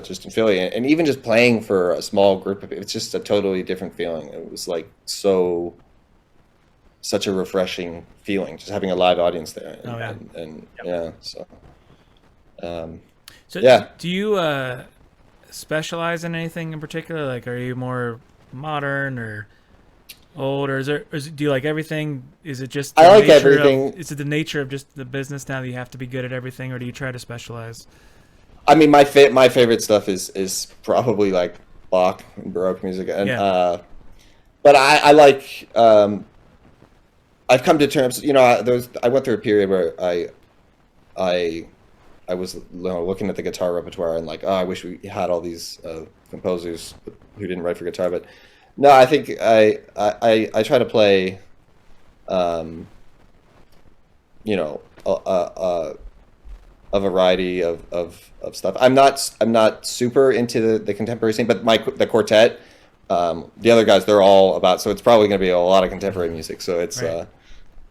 Speaker 3: just in Philly, and even just playing for a small group of it's just a totally different feeling. It was like such a refreshing feeling, just having a live audience there. And yeah, so.
Speaker 2: So
Speaker 3: yeah.
Speaker 2: Do you specialize in anything in particular? Like, are you more modern or old, or do you like everything? Is it just
Speaker 3: I like everything?
Speaker 2: Is it the nature of just the business now that you have to be good at everything, or do you try to specialize?
Speaker 3: I mean, my favorite stuff is probably like Bach and Baroque music, and but I like. I've come to terms. I went through a period where I was looking at the guitar repertoire and like, oh, I wish we had all these composers who didn't write for guitar. But no, I think I try to play, a variety of stuff. I'm not super into the contemporary scene, but the quartet, the other guys, they're all about. So it's probably going to be a lot of contemporary music. So it's
Speaker 2: right.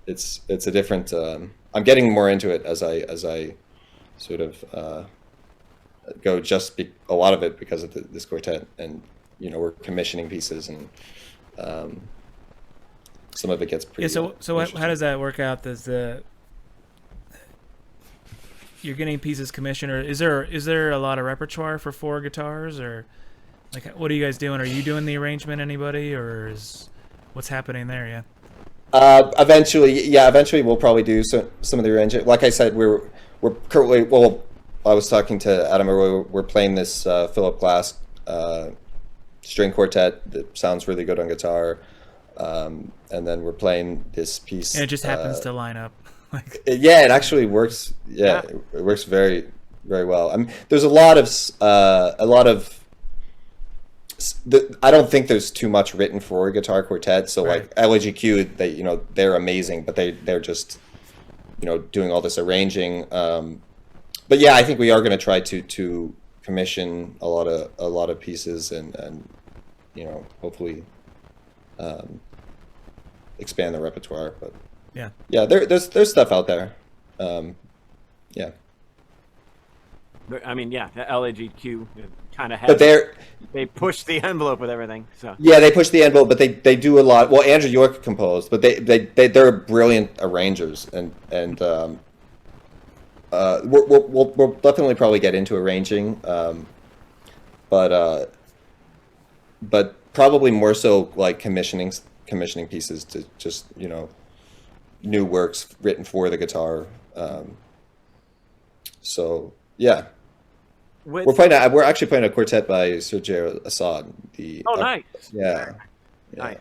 Speaker 3: It's a different. I'm getting more into it as I sort of go a lot of it because of this quartet, and we're commissioning pieces, and some of it gets pretty.
Speaker 2: Yeah. So how does that work out? You're getting pieces commissioned, or is there a lot of repertoire for 4 guitars, or like what are you guys doing? Are you doing the arrangement, anybody, or what's happening there? Yeah.
Speaker 3: Eventually we'll probably do some of the arrangement. Like I said, we're currently, I was talking to Adam, we're playing this Philip Glass string quartet that sounds really good on guitar, and then we're playing this piece.
Speaker 2: And it just happens to line up.
Speaker 3: It actually works. Yeah, it works very, very well. I mean, there's a lot of. I don't think there's too much written for a guitar quartet. So
Speaker 2: right.
Speaker 3: Like LAGQ, they're amazing, but they're just, doing all this arranging. But yeah, I think we are going to try to commission a lot of pieces and hopefully expand the repertoire. But yeah, there's stuff out there. Yeah.
Speaker 1: I mean, yeah, the LAGQ kind of has.
Speaker 3: But
Speaker 1: they push the envelope with everything. So
Speaker 3: yeah, they push the envelope, but they do a lot. Well, Andrew York composed, but they're brilliant arrangers, and we'll definitely probably get into arranging, but probably more so like commissioning pieces to just new works written for the guitar. So yeah. We're actually playing a quartet by Sergio Assad.
Speaker 1: Nice.
Speaker 3: Yeah.
Speaker 1: Nice.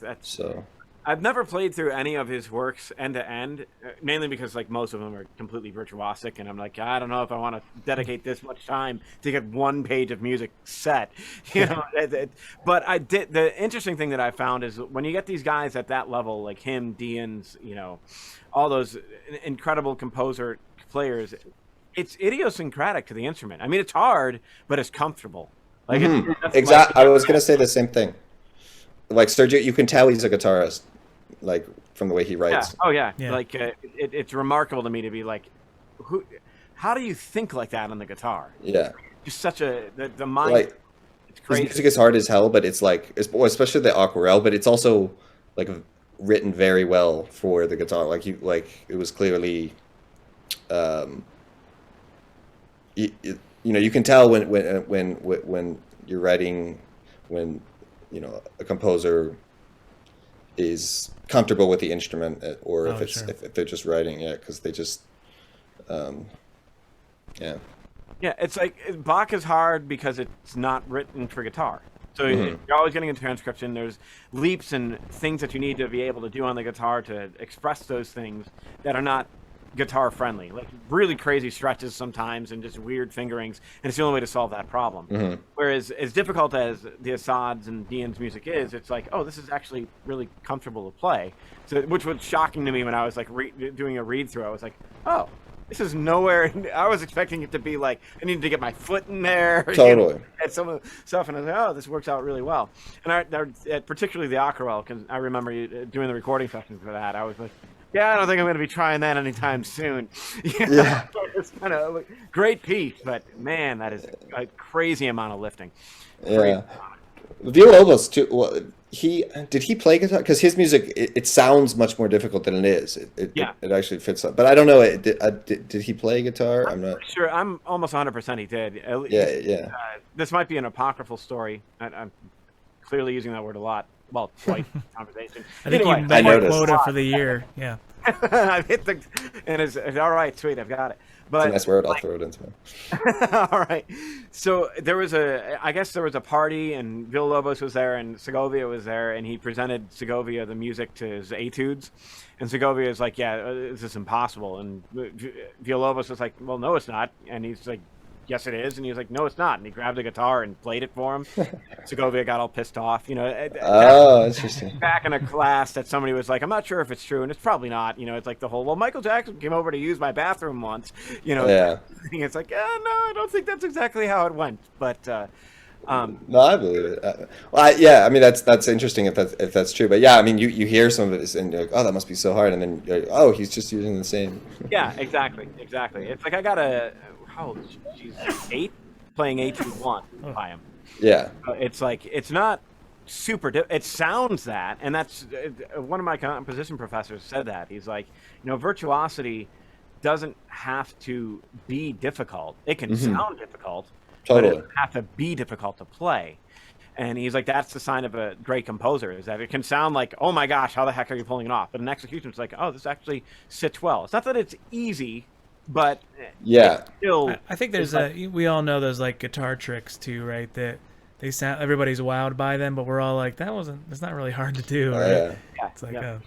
Speaker 1: That's
Speaker 3: so.
Speaker 1: I've never played through any of his works end to end, mainly because like most of them are completely virtuosic, and I'm like, I don't know if I want to dedicate this much time to get one page of music set, But I did. The interesting thing that I found is when you get these guys at that level, like him, Dean's, all those incredible composer players. It's idiosyncratic to the instrument. I mean, it's hard, but it's comfortable. Like
Speaker 3: exactly. I was gonna say the same thing. Like Sergio, you can tell he's a guitarist, like from the way he writes.
Speaker 1: Yeah. Like it's remarkable to me to be like, how do you think like that on the guitar?
Speaker 3: Yeah.
Speaker 1: Just such the mind.
Speaker 3: Like,
Speaker 1: it's crazy.
Speaker 3: His music is hard as hell, but it's like, especially the aquarelle, but it's also like written very well for the guitar. Like it was clearly. You can tell when you're writing, when a composer is comfortable with the instrument, or if they're just writing, because they just
Speaker 1: it's like Bach is hard because it's not written for guitar, so you're always getting a transcription. There's leaps and things that you need to be able to do on the guitar to express those things that are not guitar friendly, like really crazy stretches sometimes and just weird fingerings, and it's the only way to solve that problem. Whereas as difficult as the Assad's and Dean's music is, it's like, oh, this is actually really comfortable to play. So which was shocking to me when I was like doing a read through. I was like, oh, this is nowhere. I was expecting it to be like I needed to get my foot in there.
Speaker 3: Totally.
Speaker 1: And some of the stuff, and I was like, oh, this works out really well. And particularly the Ockerwell, because I remember you doing the recording sessions for that. I was like, yeah, I don't think I'm going to be trying that anytime soon.
Speaker 3: Yeah.
Speaker 1: It's kind of like, great piece, but man, that is a crazy amount of lifting.
Speaker 3: Yeah. Villalobos too. Well, did he play guitar? Because his music, it sounds much more difficult than it is. It actually fits up. But I don't know. Did he play guitar? I'm not
Speaker 1: sure. I'm almost 100% he did.
Speaker 3: Yeah.
Speaker 1: This might be an apocryphal story. I'm clearly using that word a lot. Well, twice in conversation.
Speaker 2: I think you met your quota for the year. Yeah.
Speaker 1: I've hit the, and it's all right. Sweet, I've got it. But
Speaker 3: it's a nice word. I'll throw it into it.
Speaker 1: All right. So I guess there was a party, and Villalobos was there, and Segovia was there, and he presented Segovia the music to his etudes, and Segovia is like, yeah, this is impossible, and Villalobos was like, well, no, it's not, and he's like, yes, it is, and he was like, no, it's not, and he grabbed a guitar and played it for him. Segovia got all pissed off,
Speaker 3: Oh, interesting.
Speaker 1: Back in a class that somebody was like, I'm not sure if it's true, and it's probably not. It's like the whole, well, Michael Jackson came over to use my bathroom once.
Speaker 3: Yeah.
Speaker 1: It's like, no, I don't think that's exactly how it went. But
Speaker 3: no, I believe it. Yeah, I mean that's interesting if that's true. But yeah, I mean you hear some of it and you're like, oh, that must be so hard, and then you're like, oh, he's just using the same.
Speaker 1: Yeah, exactly. It's like I got how old is she? She's 8, playing Etude 1 by him.
Speaker 3: Yeah.
Speaker 1: It's like, it's not super, it sounds that, and that's, one of my composition professors said that. He's like, virtuosity doesn't have to be difficult. It can sound difficult, but it doesn't have to be difficult to play. And he's like, that's the sign of a great composer, is that it can sound like, oh my gosh, how the heck are you pulling it off? But in execution, it's like, oh, this actually sits well. It's not that it's easy, but
Speaker 3: yeah,
Speaker 1: still,
Speaker 2: I think there's we all know those like guitar tricks too, right? That they sound, everybody's wowed by them, but we're all like, it's not really hard to do, right?
Speaker 3: Yeah.
Speaker 2: It's like
Speaker 3: the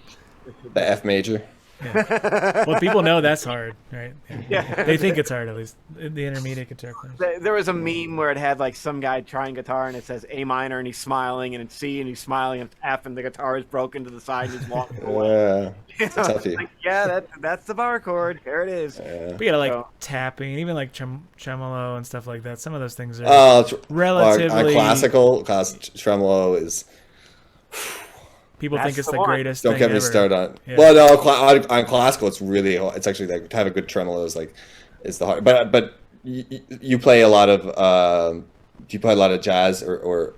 Speaker 3: F major.
Speaker 2: Yeah. Well, people know that's hard, right?
Speaker 1: Yeah.
Speaker 2: They think it's hard, at least the intermediate guitar players.
Speaker 1: There was a meme where it had like some guy trying guitar and it says A minor and he's smiling, and it's C and he's smiling, and it's F and the guitar is broken to the side and he's walking away.
Speaker 3: Toughie.
Speaker 1: That's the bar chord. There it is.
Speaker 2: But yeah, like tapping, even like tremolo and stuff like that. Some of those things are relatively
Speaker 3: classical. Tremolo is.
Speaker 2: People think it's the greatest.
Speaker 3: Don't get me
Speaker 2: ever.
Speaker 3: started on.
Speaker 2: Yeah.
Speaker 3: Well, no, on classical, it's really hard. It's actually like to have a good tremolo is the hard. But you play a lot of. Do you play a lot of jazz or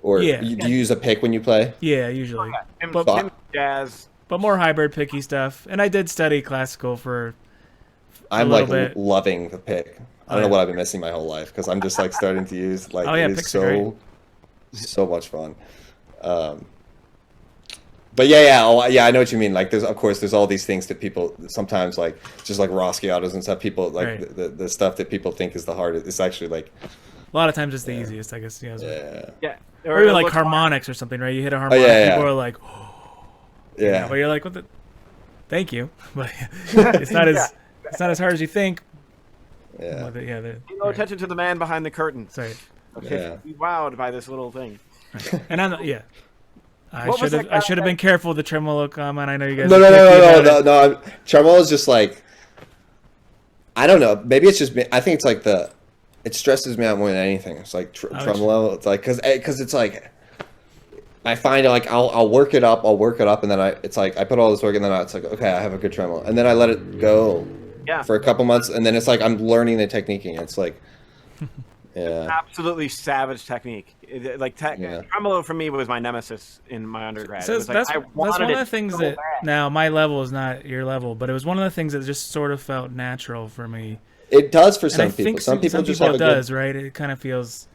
Speaker 3: do you use a pick when you play?
Speaker 2: Yeah, usually.
Speaker 1: But jazz.
Speaker 2: But more hybrid picky stuff. And I did study classical for.
Speaker 3: I'm like loving the pick. I don't know what I've been missing my whole life because I'm just like starting to use like it is so much fun. But I know what you mean. Like, there's all these things that people sometimes like, just like Rosciatos and stuff. People like the stuff that people think is the hardest. It's actually like
Speaker 2: a lot of times it's the easiest, I guess.
Speaker 1: Yeah.
Speaker 2: Or even like harmonics or something, right? You hit a harmonic, people are like,
Speaker 3: yeah.
Speaker 2: But you're like, what the? Thank you, but it's not as hard as you think.
Speaker 3: Yeah.
Speaker 1: Pay no attention to the man behind the curtain.
Speaker 2: Sorry.
Speaker 1: Okay. Be wowed by this little thing.
Speaker 2: And I should have been careful with the tremolo comment. I know you guys.
Speaker 3: No. Tremolo is just like, I don't know. Maybe it's just me. I think it's like it stresses me out more than anything. It's like tremolo. It's like because it's like, I find like I'll work it up, and then it's like I put all this work, and then it's like, okay, I have a good tremolo, and then I let it go for a couple months, and then it's like I'm learning the techniquing. It's like. Yeah.
Speaker 1: Absolutely savage technique. Tremolo for me was my nemesis in my undergrad.
Speaker 2: So that's one of the things that now my level is not your level, but it was one of the things that just sort of felt natural for me.
Speaker 3: It does for some people. Some people just have
Speaker 2: right? It kind of feels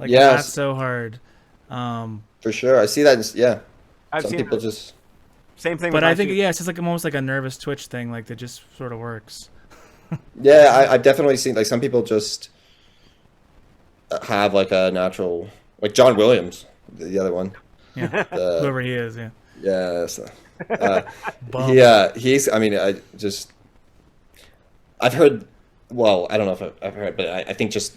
Speaker 2: like it's not so hard.
Speaker 3: For sure, I see that. Some people just
Speaker 1: same thing.
Speaker 2: But I think it's just like almost like a nervous twitch thing, like that just sort of works.
Speaker 3: Yeah, I've definitely seen like some people just have like a natural, like John Williams, the other one.
Speaker 2: Yeah, whoever he is.
Speaker 3: Yeah. So, he's. I mean, I've heard. Well, I don't know if I've heard, but I think just.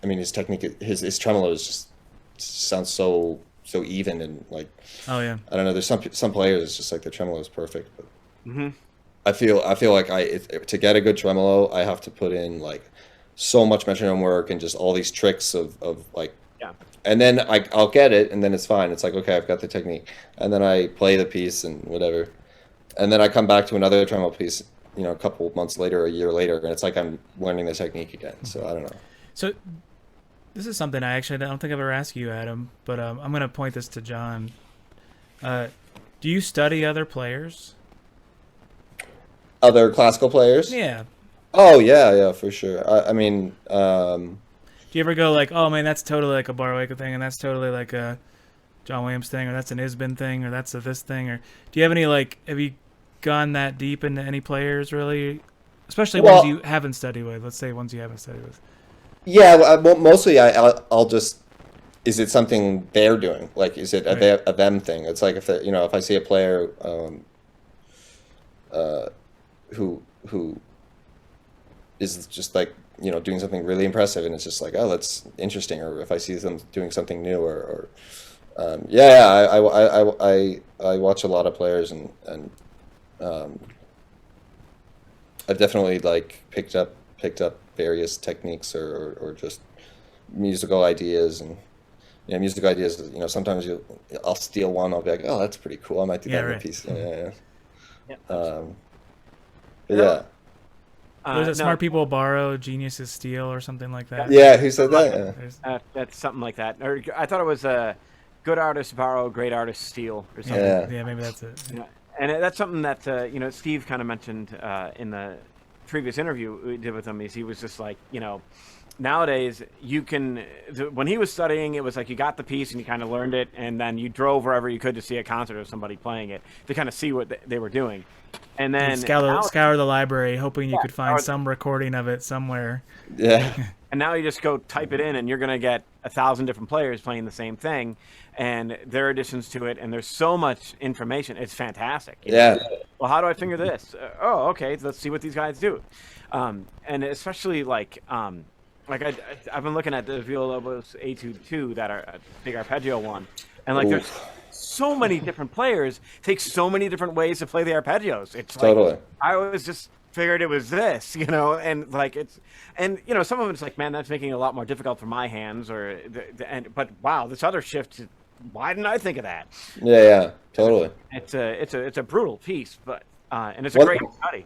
Speaker 3: I mean, his technique, his tremolo is just sounds so even and like.
Speaker 2: Oh yeah.
Speaker 3: I don't know. There's some players. It's just like their tremolo is perfect. But. I feel like to get a good tremolo, I have to put in like so much metronome work and just all these tricks of like,
Speaker 1: Yeah.
Speaker 3: and then I'll get it, and then it's fine. It's like, okay, I've got the technique, and then I play the piece and whatever, and then I come back to another tremolo piece, a couple months later, a year later, and it's like I'm learning the technique again. So I don't know.
Speaker 2: So this is something I don't think I've ever asked you, Adam, but I'm going to point this to John. Do you study other players?
Speaker 3: Other classical players?
Speaker 2: Yeah.
Speaker 3: Oh, yeah, for sure. I mean...
Speaker 2: do you ever go like, oh, man, that's totally like a Barwick thing, and that's totally like a John Williams thing, or that's an Isbin thing, or that's a this thing? Or do you have any, have you gone that deep into any players, really? Especially ones you haven't studied with. Let's say ones you haven't studied with.
Speaker 3: Yeah, mostly I'll just... Is it something they're doing? Like, is it a them thing? It's like if I see a player who is just like doing something really impressive, and it's just like, oh, that's interesting. Or if I see them doing something new, or I watch a lot of players, and I've definitely like picked up various techniques or just musical ideas and. Musical ideas. Sometimes I'll steal one. I'll be like, "Oh, that's pretty cool. I might do that in a piece." Yeah.
Speaker 2: Smart people borrow, geniuses steal, or something like that.
Speaker 3: Yeah, who said that?
Speaker 1: Yeah. That's something like that. Or I thought it was good artists borrow, great artists steal, or something.
Speaker 2: Yeah, maybe that's it.
Speaker 1: And that's something that Steve kind of mentioned in the previous interview we did with him. Is he was just like, nowadays you can, when he was studying, it was like you got the piece and you kind of learned it, and then you drove wherever you could to see a concert of somebody playing it to kind of see what they were doing, and then
Speaker 2: scour the library hoping you could find some recording of it somewhere.
Speaker 3: Yeah.
Speaker 1: And now you just go type it in, and you're going to get 1,000 different players playing the same thing, and their additions to it, and there's so much information. It's fantastic.
Speaker 3: Yeah.
Speaker 1: Well, how do I finger this? Oh, okay, let's see what these guys do. And especially I've been looking at the Virtuoso Etude 2, that are a big arpeggio one, and there's so many different players take so many different ways to play the arpeggios. It's
Speaker 3: totally.
Speaker 1: I always just figured it was this, and some of it's like, man, that's making it a lot more difficult for my hands, but wow, this other shift, why didn't I think of that?
Speaker 3: Yeah, totally.
Speaker 1: It's a brutal piece, but and it's a great study.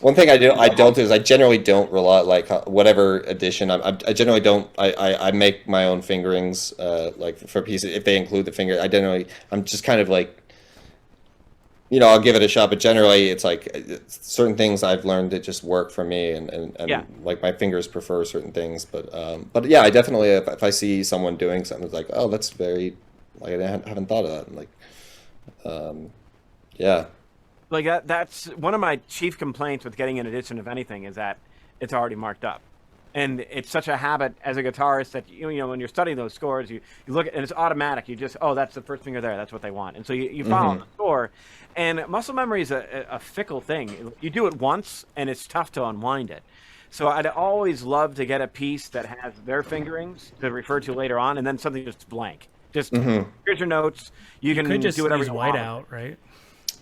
Speaker 3: One thing I don't do is I generally don't rely whatever edition. I generally don't. I make my own fingerings for pieces if they include the finger. I'm just kind of like, I'll give it a shot. But generally, it's like certain things I've learned that just work for me, and like my fingers prefer certain things. But yeah, I definitely if I see someone doing something, it's like, oh, that's very I haven't thought of that. And yeah.
Speaker 1: That's one of my chief complaints with getting an edition of anything, is that it's already marked up. And it's such a habit as a guitarist that, when you're studying those scores, you look at, and it's automatic. You just, oh, that's the first finger there. That's what they want. And so you follow the score. And muscle memory is a fickle thing. You do it once, and it's tough to unwind it. So I'd always love to get a piece that has their fingerings to refer to later on, and then something just blank. Just here's your notes. You can
Speaker 2: could just
Speaker 1: do whatever
Speaker 2: use
Speaker 1: you want.
Speaker 2: whiteout, right?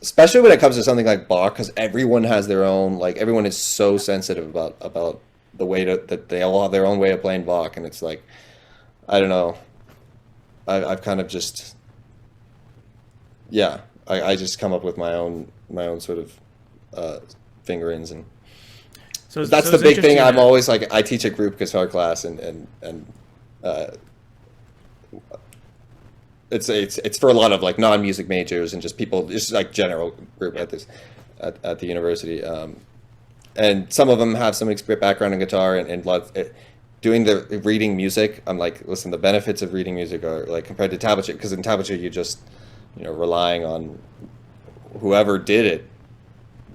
Speaker 3: Especially when it comes to something like Bach, because everyone has their own, everyone is so sensitive about the way that they all have their own way of playing Bach, and it's like, I don't know, I've kind of just, I just come up with my own sort of fingerings, and that's the big thing. I'm always like, I teach a group guitar class, and it's for a lot of non-music majors and just people, just general group at the university, and some of them have some background in guitar and doing the reading music. I'm like, listen, the benefits of reading music are compared to tablature, because in tablature you just relying on whoever did it,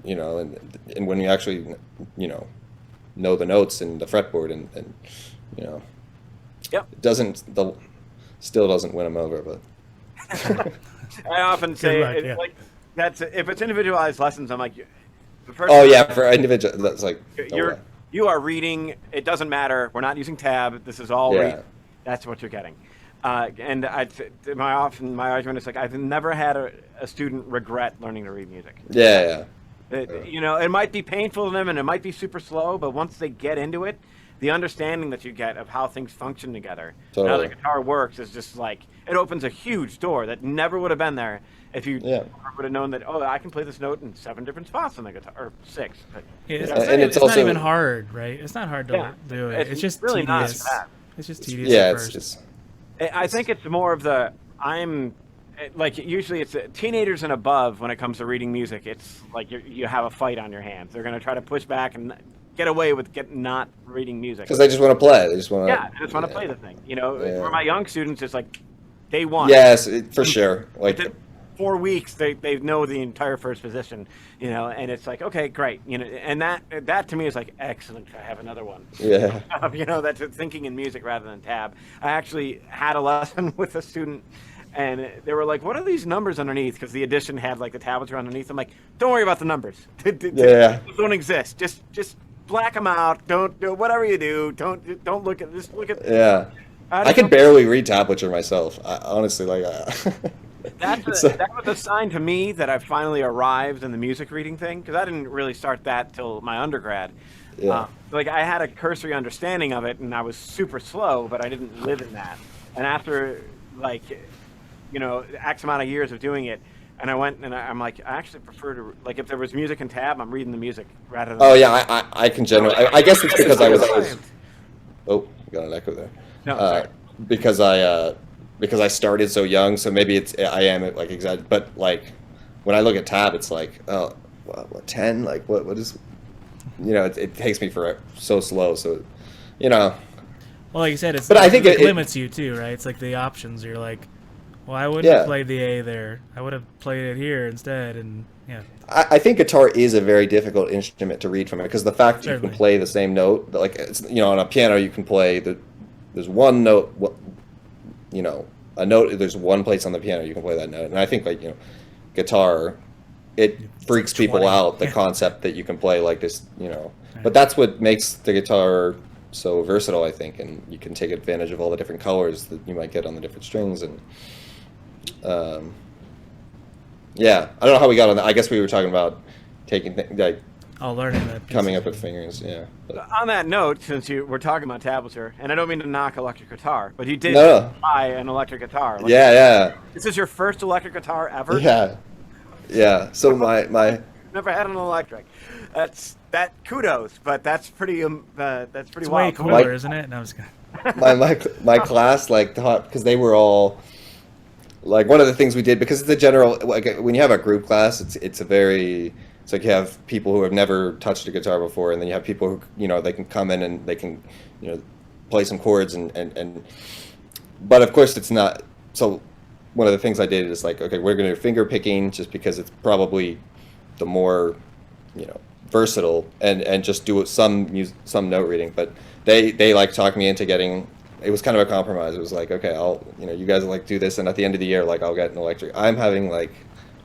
Speaker 3: and when you actually know the notes and the fretboard and it still doesn't win them over, but
Speaker 1: I often say that's if it's individualized lessons. I'm like,
Speaker 3: for individual, that's like
Speaker 1: you are reading. It doesn't matter. We're not using tab. This is all reading. That's what you're getting. And my argument is I've never had a student regret learning to read music.
Speaker 3: Yeah.
Speaker 1: You know, it might be painful to them and it might be super slow, but once they get into it, the understanding that you get of how things function together, and how the guitar works, is just like, it opens a huge door that never would have been there if you would have known that, oh, I can play this note in 7 different spots on the guitar, or 6. But,
Speaker 2: it's not even hard, right? It's not hard to do it. It's just really tedious. It's just tedious.
Speaker 3: Yeah,
Speaker 2: at first.
Speaker 1: I think it's more of the, like, usually it's teenagers and above when it comes to reading music. It's like you have a fight on your hands. They're going to try to push back and get away with not reading music.
Speaker 3: Because they just want to play. They just want to.
Speaker 1: Yeah, they just want to play the thing. You know, for my young students, it's like day one.
Speaker 3: Yes, for sure. Like
Speaker 1: 4 weeks, they know the entire first position. You know, and it's like, okay, great. You know, and that to me is like, excellent. I have another one.
Speaker 3: Yeah.
Speaker 1: You know, that's thinking in music rather than tab. I actually had a lesson with a student. And they were like, what are these numbers underneath? Because the edition had like the tablature underneath. I'm like, don't worry about the numbers. They don't exist. Just black them out. Don't do whatever you do. Don't look at this. Look at.
Speaker 3: Yeah. I can barely read tablature myself. Honestly, like.
Speaker 1: That was a sign to me that I finally arrived in the music reading thing, because I didn't really start that till my undergrad. Yeah. Like I had a cursory understanding of it, and I was super slow, but I didn't live in that. And after like, you know, X amount of years of doing it, and I went and I'm like, I actually prefer to, like, if there was music in tab, I'm reading the music rather than.
Speaker 3: Oh yeah, I can generally. I guess it's because I was. Oh, got an echo there.
Speaker 1: No, sorry.
Speaker 3: Because I started so young, so maybe I am like exact. But like, when I look at tab, it's like, oh, what 10? Like what is, you know, it takes me for so slow. So, you know.
Speaker 2: Well, like you said,
Speaker 3: I think
Speaker 2: it limits you too, right? It's like the options. You're like, well, I wouldn't have played the A there. I would have played it here instead, and yeah.
Speaker 3: I think guitar is a very difficult instrument to read from it, because the fact that you can play the same note, like, it's, you know, on a piano you can play there's one note, you know, a note. There's one place on the piano you can play that note, and I think, like, you know, guitar, it freaks people out, the concept that you can play like this, you know. But that's what makes the guitar so versatile, I think, and you can take advantage of all the different colors that you might get on the different strings. And yeah, I don't know how we got on that. I guess we were talking about taking like
Speaker 2: learning that,
Speaker 3: coming up with fingers. Yeah. But
Speaker 1: on that note, since we're talking about tablature, and I don't mean to knock electric guitar, but you did buy an electric guitar.
Speaker 3: Yeah.
Speaker 1: This is your first electric guitar ever?
Speaker 3: Yeah. So my
Speaker 1: never had an electric. Kudos, but that's pretty
Speaker 2: it's
Speaker 1: wild.
Speaker 2: Way cooler, isn't it? No, I was
Speaker 3: my class, like, thought, because they were all like, one of the things we did, because it's a general, like, when you have a group class, it's like you have people who have never touched a guitar before, and then you have people who, you know, they can come in and they can, you know, play some chords and but of course it's not. So one of the things I did is like, okay, we're going to do finger picking, just because it's probably the more, you know, versatile, and just do some note reading. But they like talked me into getting. It was kind of a compromise. It was like, okay, you guys will like do this, and at the end of the year, like, I'll get an electric. I'm having like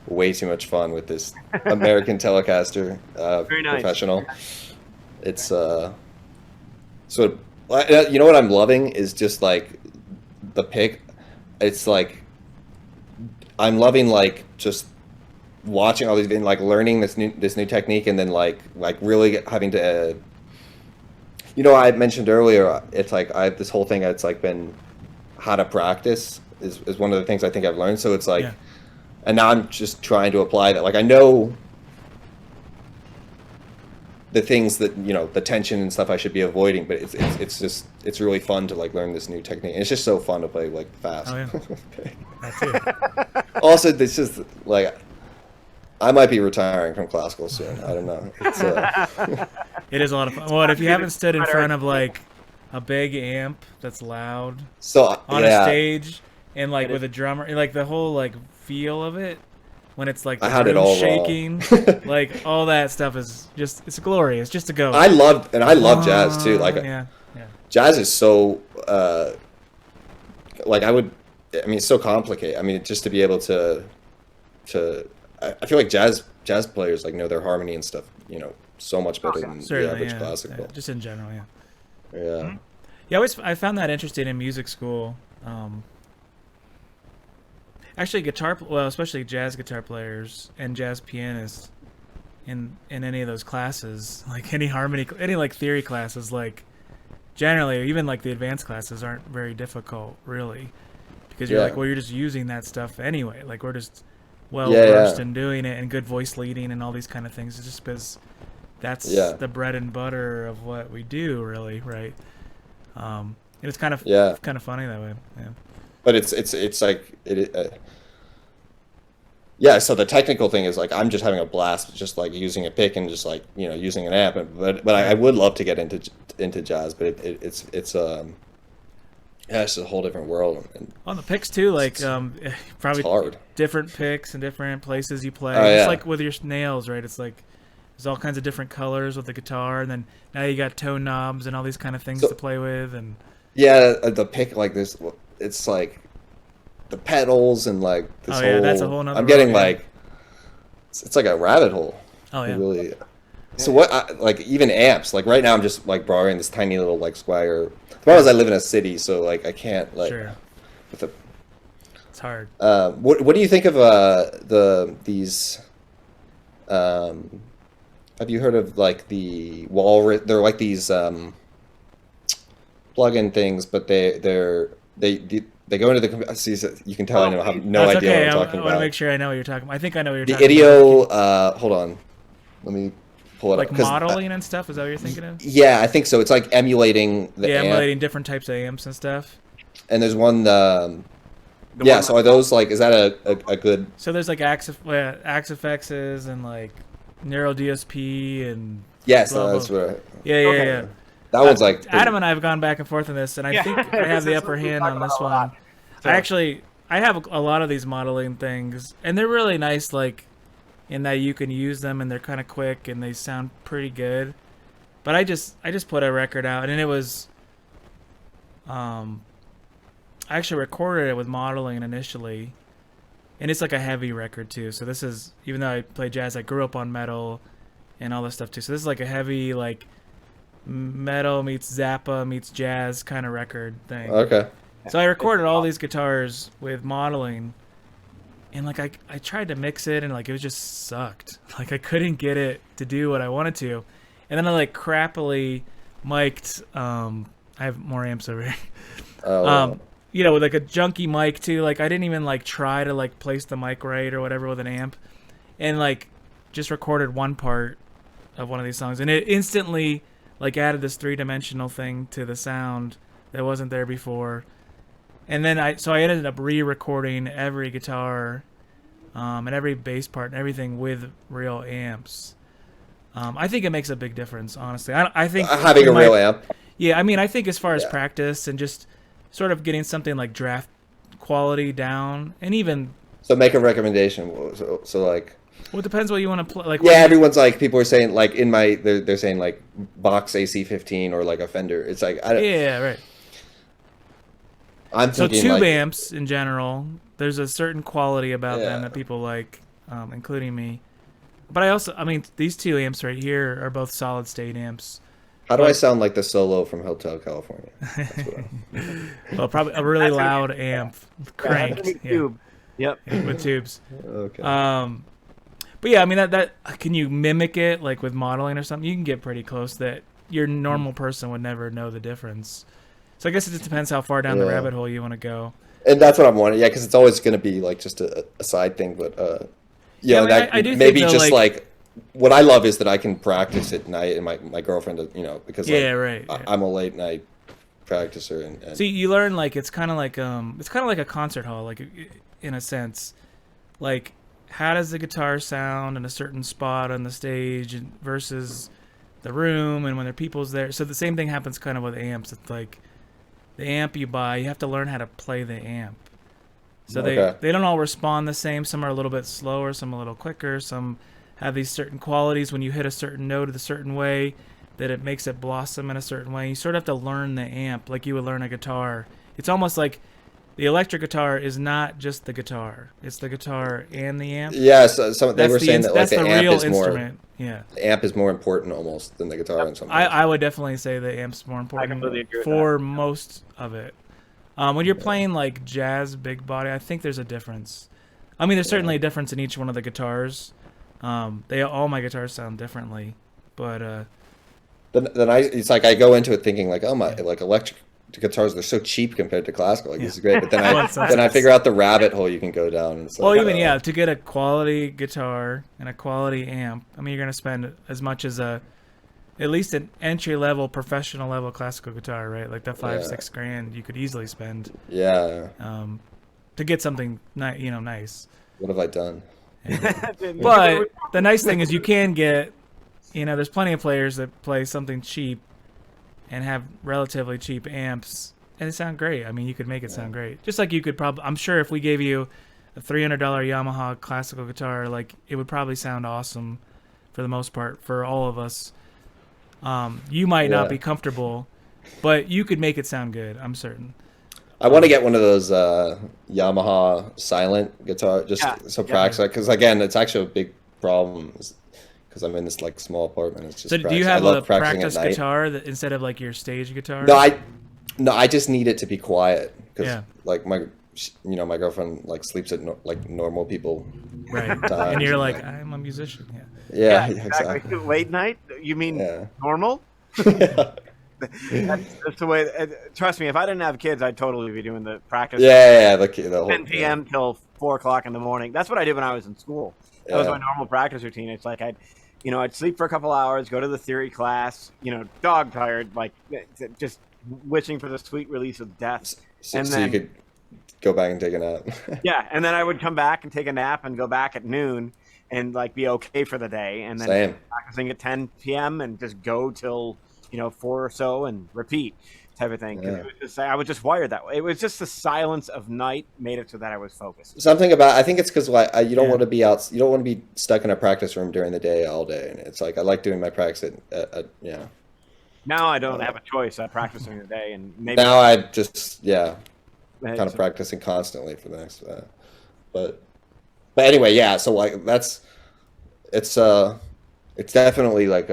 Speaker 3: way too much fun with this American Telecaster Professional. It's so, you know what I'm loving is just like the pick. It's like I'm loving like just watching all these and like learning this new technique, and then like really having to. You know, I mentioned earlier, it's like I have this whole thing. It's like been how to practice is one of the things I think I've learned. So it's like, and now I'm just trying to apply that. Like, I know the things that, you know, the tension and stuff I should be avoiding, but it's really fun to like learn this new technique. And it's just so fun to play like fast.
Speaker 2: Oh, yeah. That too.
Speaker 3: Also, this is like, I might be retiring from classical soon. I don't know. It's,
Speaker 2: it is a lot of fun. Well, if you haven't stood in front of like a big amp that's loud on a stage, and like with a drummer, like the whole like feel of it, when it's like the room shaking, like all that stuff is just, it's glorious just to go.
Speaker 3: I love jazz too. Like, jazz is so like, I mean, it's so complicated. I mean, just to be able to I feel like jazz players like know their harmony and stuff, you know, so much better than the average classical.
Speaker 2: Yeah, just in general, yeah.
Speaker 3: Yeah.
Speaker 2: Yeah, I found that interesting in music school. Actually, especially jazz guitar players and jazz pianists, in any of those classes, like any harmony, any like theory classes, like generally, or even like the advanced classes aren't very difficult, really, because you're like, well, you're just using that stuff anyway. Like we're just versed in doing it, and good voice leading and all these kind of things. It's just because that's the bread and butter of what we do, really, right? And it's kind of funny that way. Yeah.
Speaker 3: But it's like yeah. So the technical thing is like I'm just having a blast, just like using a pick and just like using an amp. But I would love to get into jazz, but it's it's a whole different world. And
Speaker 2: on the picks too, like probably
Speaker 3: hard.
Speaker 2: Different picks and different places you play. It's like with your nails, right? It's like there's all kinds of different colors with the guitar, and then now you got tone knobs and all these kind of things to play with. And
Speaker 3: the pick, like this, it's like the pedals and like this whole.
Speaker 2: That's a whole nother.
Speaker 3: I'm getting like it's like a rabbit hole.
Speaker 2: Oh yeah.
Speaker 3: Really. So what? Like even amps. Like right now, I'm just like borrowing this tiny little like Squire. The problem is I live in a city, so like I can't like.
Speaker 2: Sure. It's hard.
Speaker 3: What do you think of these? Have you heard of like the wall? They're like these plug-in things, but they go into the. See, you can tell I have no idea what I'm talking about.
Speaker 2: I want to make sure I know what you're talking about. I think I know what you're
Speaker 3: talking
Speaker 2: about.
Speaker 3: The Idio. Hold on. Let me pull it
Speaker 2: like
Speaker 3: up.
Speaker 2: Modeling and stuff. Is that what you're thinking of?
Speaker 3: Yeah, I think so. It's like emulating the amp.
Speaker 2: Emulating different types of amps and stuff.
Speaker 3: And there's one. So are those like? Is that a good?
Speaker 2: So there's like Axe-FXs and like Neural DSP and.
Speaker 3: Yes, that's what.
Speaker 2: Yeah.
Speaker 3: That one's like.
Speaker 2: Adam and I have gone back and forth on this, and I think I have the upper hand on this one. So. I have a lot of these modeling things, and they're really nice, like in that you can use them and they're kind of quick and they sound pretty good. But I just put a record out, and it was I actually recorded it with modeling initially, and it's like a heavy record too. So this is, even though I play jazz, I grew up on metal and all this stuff too. So this is like a heavy like metal meets Zappa meets jazz kind of record thing.
Speaker 3: Okay.
Speaker 2: So I recorded all these guitars with modeling, and like I tried to mix it, and like it just sucked. Like I couldn't get it to do what I wanted to. And then I like crappily mic'd. I have more amps over here. With like a junky mic too. Like I didn't even like try to like place the mic right or whatever with an amp, and like just recorded one part of one of these songs, and it instantly like added this 3-dimensional thing to the sound that wasn't there before. And then I ended up re-recording every guitar, and every bass part and everything with real amps. I think it makes a big difference, honestly. I think
Speaker 3: having a real amp.
Speaker 2: Yeah, I mean, I think as far as practice and just sort of getting something like draft quality down, and even.
Speaker 3: So make a recommendation. So like.
Speaker 2: Well, it depends what you want to play. Like,
Speaker 3: everyone's like, people are saying like they're saying like Box AC15 or like a Fender. It's like
Speaker 2: right.
Speaker 3: I'm thinking
Speaker 2: tube
Speaker 3: like,
Speaker 2: amps in general, there's a certain quality about them that people like, including me. But these two amps right here are both solid state amps.
Speaker 3: How do I sound like the solo from Hotel California?
Speaker 2: Well, probably a really loud amp, cranked.
Speaker 1: Tube. Yep.
Speaker 2: With tubes.
Speaker 3: Okay.
Speaker 2: But yeah, I mean that can you mimic it like with modeling or something? You can get pretty close that your normal person would never know the difference. So I guess it just depends how far down the rabbit hole you want to go.
Speaker 3: And that's what I'm wondering. Yeah, because it's always going to be like just a side thing, but
Speaker 2: I do
Speaker 3: maybe
Speaker 2: think,
Speaker 3: just like what I love is that I can practice at night, and my girlfriend, because I'm a late night practicer. And
Speaker 2: see, you learn like it's kind of like a concert hall, like in a sense, like how does the guitar sound in a certain spot on the stage versus the room, and when there are people's there. So the same thing happens kind of with amps. It's like the amp you buy, you have to learn how to play the amp. So they don't all respond the same. Some are a little bit slower, some a little quicker, some have these certain qualities when you hit a certain note a certain way that it makes it blossom in a certain way. You sort of have to learn the amp like you would learn a guitar. It's almost like the electric guitar is not just the guitar. It's the guitar and the amp.
Speaker 3: Yeah, so they were saying that like the amp is
Speaker 2: instrument.
Speaker 3: The amp is more important almost than the guitar in some ways.
Speaker 2: I would definitely say the amp's more important for most of it. When you're playing like jazz big body, I think there's a difference. I mean, there's certainly a difference in each one of the guitars. All my guitars sound differently, but
Speaker 3: it's like I go into it thinking like, oh my, like electric guitars, they're so cheap compared to classical. Like this is great, but then I figure out the rabbit hole you can go down. And it's like,
Speaker 2: even to get a quality guitar and a quality amp, I mean, you're gonna spend as much as at least an entry level, professional level classical guitar, right? Like that $5-6 grand you could easily spend.
Speaker 3: Yeah.
Speaker 2: To get something nice.
Speaker 3: What have I done?
Speaker 2: But the nice thing is you can get, there's plenty of players that play something cheap and have relatively cheap amps, and they sound great. I mean, you could make it sound great. Just like you could probably, I'm sure if we gave you a $300 Yamaha classical guitar, like it would probably sound awesome for the most part for all of us. You might not be comfortable, but you could make it sound good, I'm certain.
Speaker 3: I want to get one of those Yamaha silent guitar, just practice. Because again, it's actually a big problem. Because I'm in this like small apartment. It's just
Speaker 2: so do you have a practice guitar that instead of like your stage guitar?
Speaker 3: No, I just need it to be quiet because like my girlfriend like sleeps at like normal people.
Speaker 2: Right. And you're like, I'm a musician.
Speaker 3: Yeah, exactly.
Speaker 1: Late night? You mean normal? That's the way. Trust me, if I didn't have kids, I'd totally be doing the practice.
Speaker 3: The whole
Speaker 1: 10 p.m. till 4 o'clock in the morning. That's what I did when I was in school. That was my normal practice routine. It's like I'd sleep for a couple hours, go to the theory class, dog tired, like just wishing for the sweet release of death.
Speaker 3: So you could go back and take a nap.
Speaker 1: And then I would come back and take a nap and go back at noon and like be okay for the day, and then practicing at 10 p.m. and just go till 4 or so and repeat type of thing. It was just, I was just wired that way. It was just the silence of night made it so that I was focused.
Speaker 3: Something about, I think it's because you don't want to be out. You don't want to be stuck in a practice room during the day all day. And it's like I like doing my practice at
Speaker 1: Now I don't have a choice. I practice during the day, and maybe
Speaker 3: now I just kind of practicing constantly for the next. But anyway, So like it's definitely like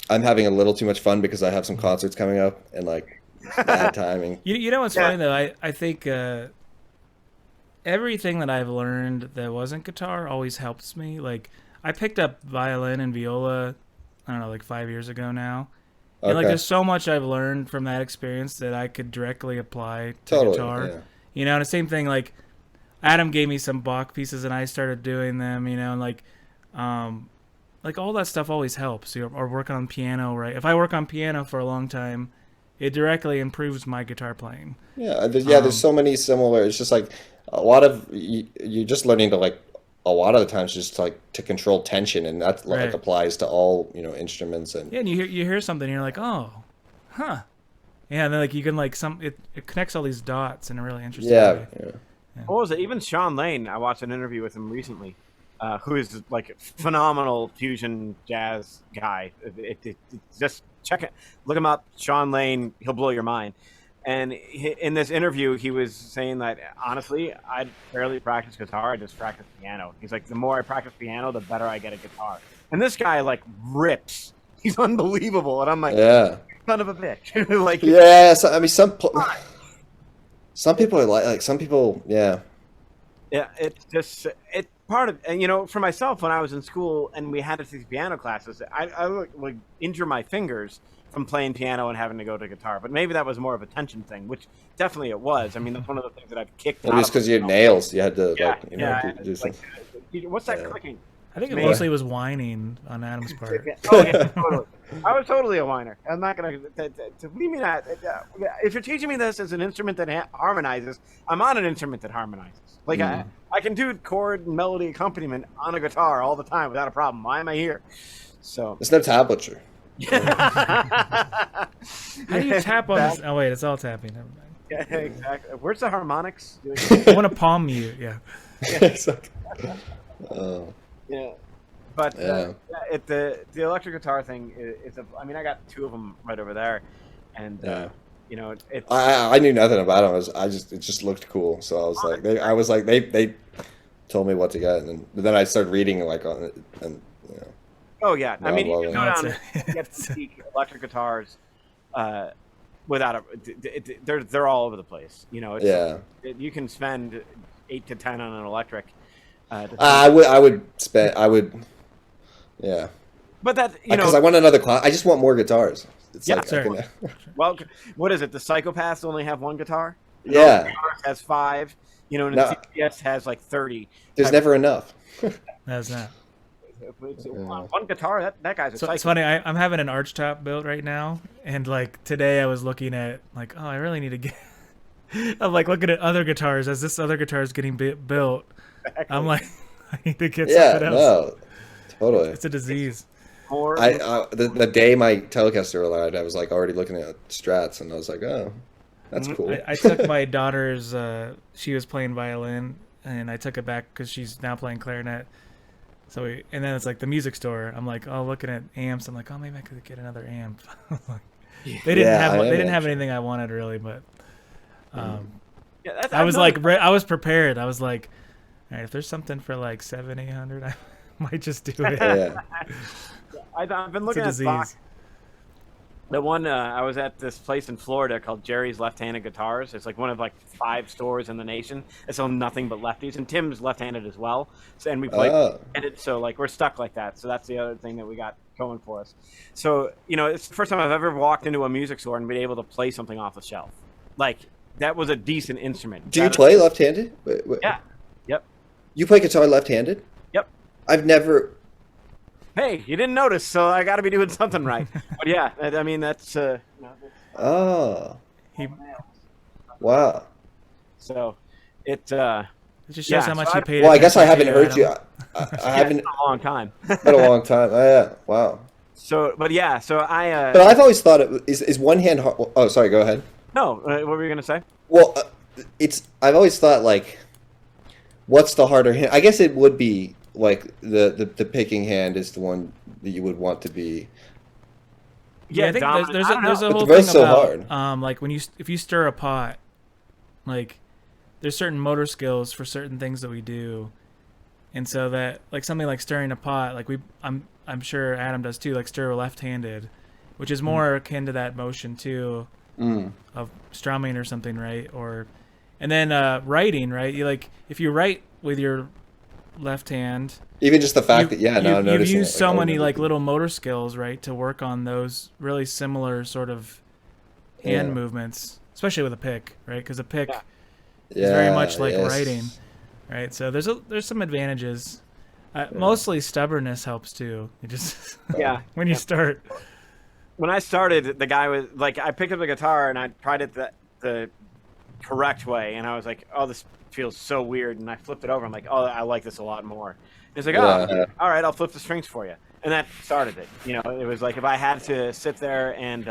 Speaker 3: I'm having a little too much fun because I have some concerts coming up and like bad timing.
Speaker 2: You know what's funny though? I think everything that I've learned that wasn't guitar always helps me. Like I picked up violin and viola, I don't know, like 5 years ago now. And like there's so much I've learned from that experience that I could directly apply to guitar. Yeah. And the same thing, like Adam gave me some Bach pieces and I started doing them, and like all that stuff always helps. Or working on piano, right? If I work on piano for a long time, it directly improves my guitar playing.
Speaker 3: There's so many similar. It's just like a lot of you're just learning to like a lot of the times just like to control tension, and that like applies to all instruments. And
Speaker 2: and you hear something, and you're like, oh, huh, and then like you can like it connects all these dots in a really interesting way.
Speaker 1: What was it? Even Sean Lane, I watched an interview with him recently. Who is like a phenomenal fusion jazz guy. Just check it. Look him up. Sean Lane. He'll blow your mind. And in this interview, he was saying that, honestly, I barely practice guitar. I just practice piano. He's like, the more I practice piano, the better I get at guitar. And this guy, like, rips. He's unbelievable. And I'm like, son of a bitch. Like,
Speaker 3: so, I mean, some people are like some people, Yeah,
Speaker 1: it's just... part of, and for myself, when I was in school and we had to take piano classes, I would injure my fingers from playing piano and having to go to guitar. But maybe that was more of a tension thing, which definitely it was. I mean, that's one of the things that I've kicked out.
Speaker 3: It was because you had nails. You had to, do
Speaker 1: something. What's that clicking?
Speaker 2: I think it mostly was whining on Adam's part.
Speaker 1: Totally. I was totally a whiner. I'm not going to... What do you mean? If you're teaching me this as an instrument that harmonizes, I'm on an instrument that harmonizes. Like, I can do chord and melody accompaniment on a guitar all the time without a problem. Why am I here? So
Speaker 3: it's no tablature.
Speaker 2: How do you tap on this? Oh, wait, it's all tapping. Never mind.
Speaker 1: Yeah, exactly. Where's the harmonics?
Speaker 2: I want to palm mute,
Speaker 1: But the electric guitar thing is I mean, I got two of them right over there, and it's.
Speaker 3: I knew nothing about them. It just looked cool, so I was like they told me what to get, and then I started reading like on it, and
Speaker 1: Oh yeah, I mean, you can go down and get boutique electric guitars without they're all over the place. You can spend 8 to 10 on an electric.
Speaker 3: I would spend. Yeah.
Speaker 1: But that
Speaker 3: because I want another class. I just want more guitars. It's
Speaker 1: Yeah,
Speaker 3: like
Speaker 2: sure.
Speaker 1: Well, what is it? The Psychopaths only have one guitar.
Speaker 3: Yeah.
Speaker 1: Guitarist has 5. And
Speaker 3: No.
Speaker 1: CPS has like 30.
Speaker 3: There's never enough.
Speaker 2: That's not.
Speaker 1: One guitar. That guy's a
Speaker 2: So
Speaker 1: psycho.
Speaker 2: it's funny. I'm having an arch top built right now, and like today I was looking at like, oh, I really need to get. I'm like looking at other guitars as this other guitar is getting built. I'm like, I need to get something else.
Speaker 3: No, totally.
Speaker 2: It's a disease.
Speaker 3: The day my Telecaster arrived, I was like already looking at Strats, and I was like, oh, that's cool.
Speaker 2: I took my daughter's. She was playing violin, and I took it back because she's now playing clarinet. So and then it's like the music store. I'm like, oh, looking at amps. I'm like, oh, maybe I could get another amp. They didn't have anything I wanted really, but I was like, I was prepared. I was like, all right, if there's something for like $700-800, I might just do it.
Speaker 3: Yeah.
Speaker 1: I've been looking at Bach. The one I was at this place in Florida called Jerry's Left-Handed Guitars. It's like one of like 5 stores in the nation. It's on nothing but lefties, and Tim's left-handed as well. So, and we play, so like we're stuck like that. So that's the other thing that we got going for us. So it's the first time I've ever walked into a music store and been able to play something off the shelf. Like that was a decent instrument.
Speaker 3: Do you play left-handed? Wait.
Speaker 1: Yeah. Yep.
Speaker 3: You play guitar left-handed?
Speaker 1: Yep.
Speaker 3: I've never.
Speaker 1: Hey, you didn't notice, so I got to be doing something right. But yeah, I mean that's.
Speaker 3: Oh. Wow.
Speaker 1: So, it
Speaker 2: just shows how much you paid.
Speaker 3: Well, I guess I haven't heard you. I haven't.
Speaker 1: It's been a long time.
Speaker 3: Been a long time. Oh, yeah. Wow.
Speaker 1: So, but yeah, so I.
Speaker 3: But I've always thought is one hand. Oh, sorry. Go ahead.
Speaker 1: No, what were you gonna say?
Speaker 3: Well, I've always thought like, what's the harder hand? I guess it would be. Like the picking hand is the one that you would want to be.
Speaker 2: Yeah, I think there's a whole
Speaker 3: thing
Speaker 2: thing
Speaker 3: so
Speaker 2: about
Speaker 3: hard.
Speaker 2: like if you stir a pot, like there's certain motor skills for certain things that we do, and so that like something like stirring a pot, like I'm sure Adam does too, like stir left-handed, which is more akin to that motion too of strumming or something, right? And then writing, right? You like if you write with your left hand,
Speaker 3: even just the fact you've
Speaker 2: used so many like little motor skills, right, to work on those really similar sort of hand movements, especially with a pick, right? Because a pick is very much like writing, right? So there's some advantages. Mostly stubbornness helps too. You just when you start.
Speaker 1: When I started, the guy was like, I picked up the guitar and I tried it the correct way, and I was like, oh, this feels so weird, and I flipped it over. I'm like, oh, I like this a lot more. And it's like, oh, all right, I'll flip the strings for you, and that started it. It was like if I had to sit there and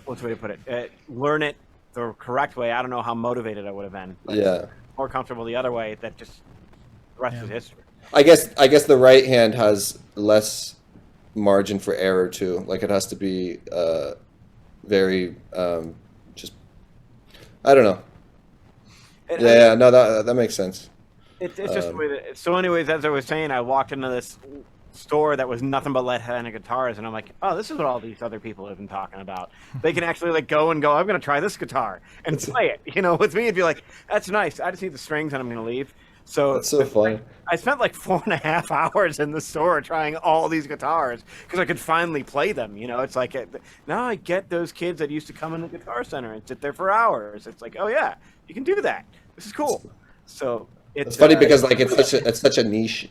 Speaker 1: what's the way to put it, learn it the correct way. I don't know how motivated I would have been. But more comfortable the other way. That just the rest is history.
Speaker 3: I guess the right hand has less margin for error too. Like it has to be very just. I don't know. No, that makes sense.
Speaker 1: It's just the way that. So, anyways, as I was saying, I walked into this store that was nothing but left-handed guitars, and I'm like, oh, this is what all these other people have been talking about. They can actually like go, I'm going to try this guitar and play it. With me, it'd be like, that's nice. I just need the strings, and I'm going to leave. So
Speaker 3: that's so fun.
Speaker 1: I spent like 4.5 hours in the store trying all these guitars because I could finally play them. It's like now I get those kids that used to come in the Guitar Center and sit there for hours. It's like, oh yeah, you can do that. This is cool. So
Speaker 3: it's funny because like it's such a niche.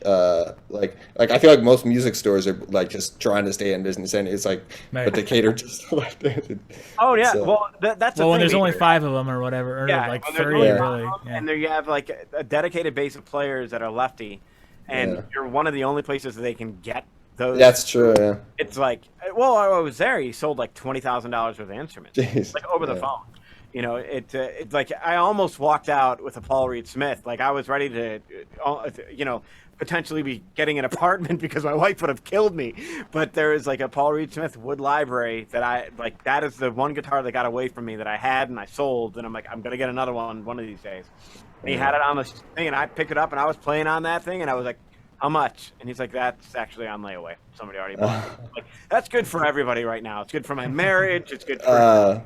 Speaker 3: Like I feel like most music stores are like just trying to stay in business, and it's like but they cater just to left-handed.
Speaker 1: Oh yeah, so. Well that's
Speaker 2: when there's only 5 of them or whatever, or like 30 really.
Speaker 1: And there you have like a dedicated base of players that are lefty, and you're one of the only places that they can get those.
Speaker 3: That's true. Yeah.
Speaker 1: It's like, well, I was there. He sold like $20,000 worth of instruments, like over the phone. It's like I almost walked out with a Paul Reed Smith. Like I was ready to, potentially be getting an apartment because my wife would have killed me. But there is like a Paul Reed Smith wood library that I like. That is the one guitar that got away from me that I had and I sold. And I'm like, I'm gonna get another one of these days. And he had it on the thing, and I picked it up and I was playing on that thing, and I was like, how much? And he's like, that's actually on layaway. Somebody already bought it. Like, that's good for everybody right now. It's good for my marriage. It's good for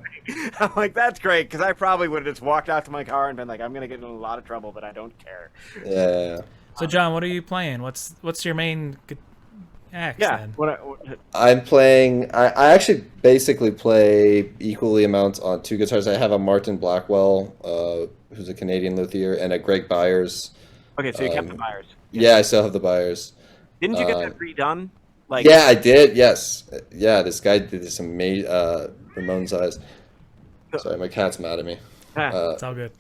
Speaker 1: I'm like, that's great, because I probably would have just walked out to my car and been like, I'm going to get in a lot of trouble, but I don't care.
Speaker 3: Yeah.
Speaker 2: So, John, what are you playing? What's your main axe then?
Speaker 3: I'm playing... I actually basically play equally amounts on 2 guitars. I have a Martin Blackwell, who's a Canadian luthier, and a Greg Byers.
Speaker 1: Okay, so you kept the Byers.
Speaker 3: Yeah, I still have the Byers.
Speaker 1: Didn't you get that redone? Like,
Speaker 3: yeah, I did. Yes. Yeah, this guy did this amazing Ramon's Eyes. Sorry, my cat's mad at me.
Speaker 2: It's all good.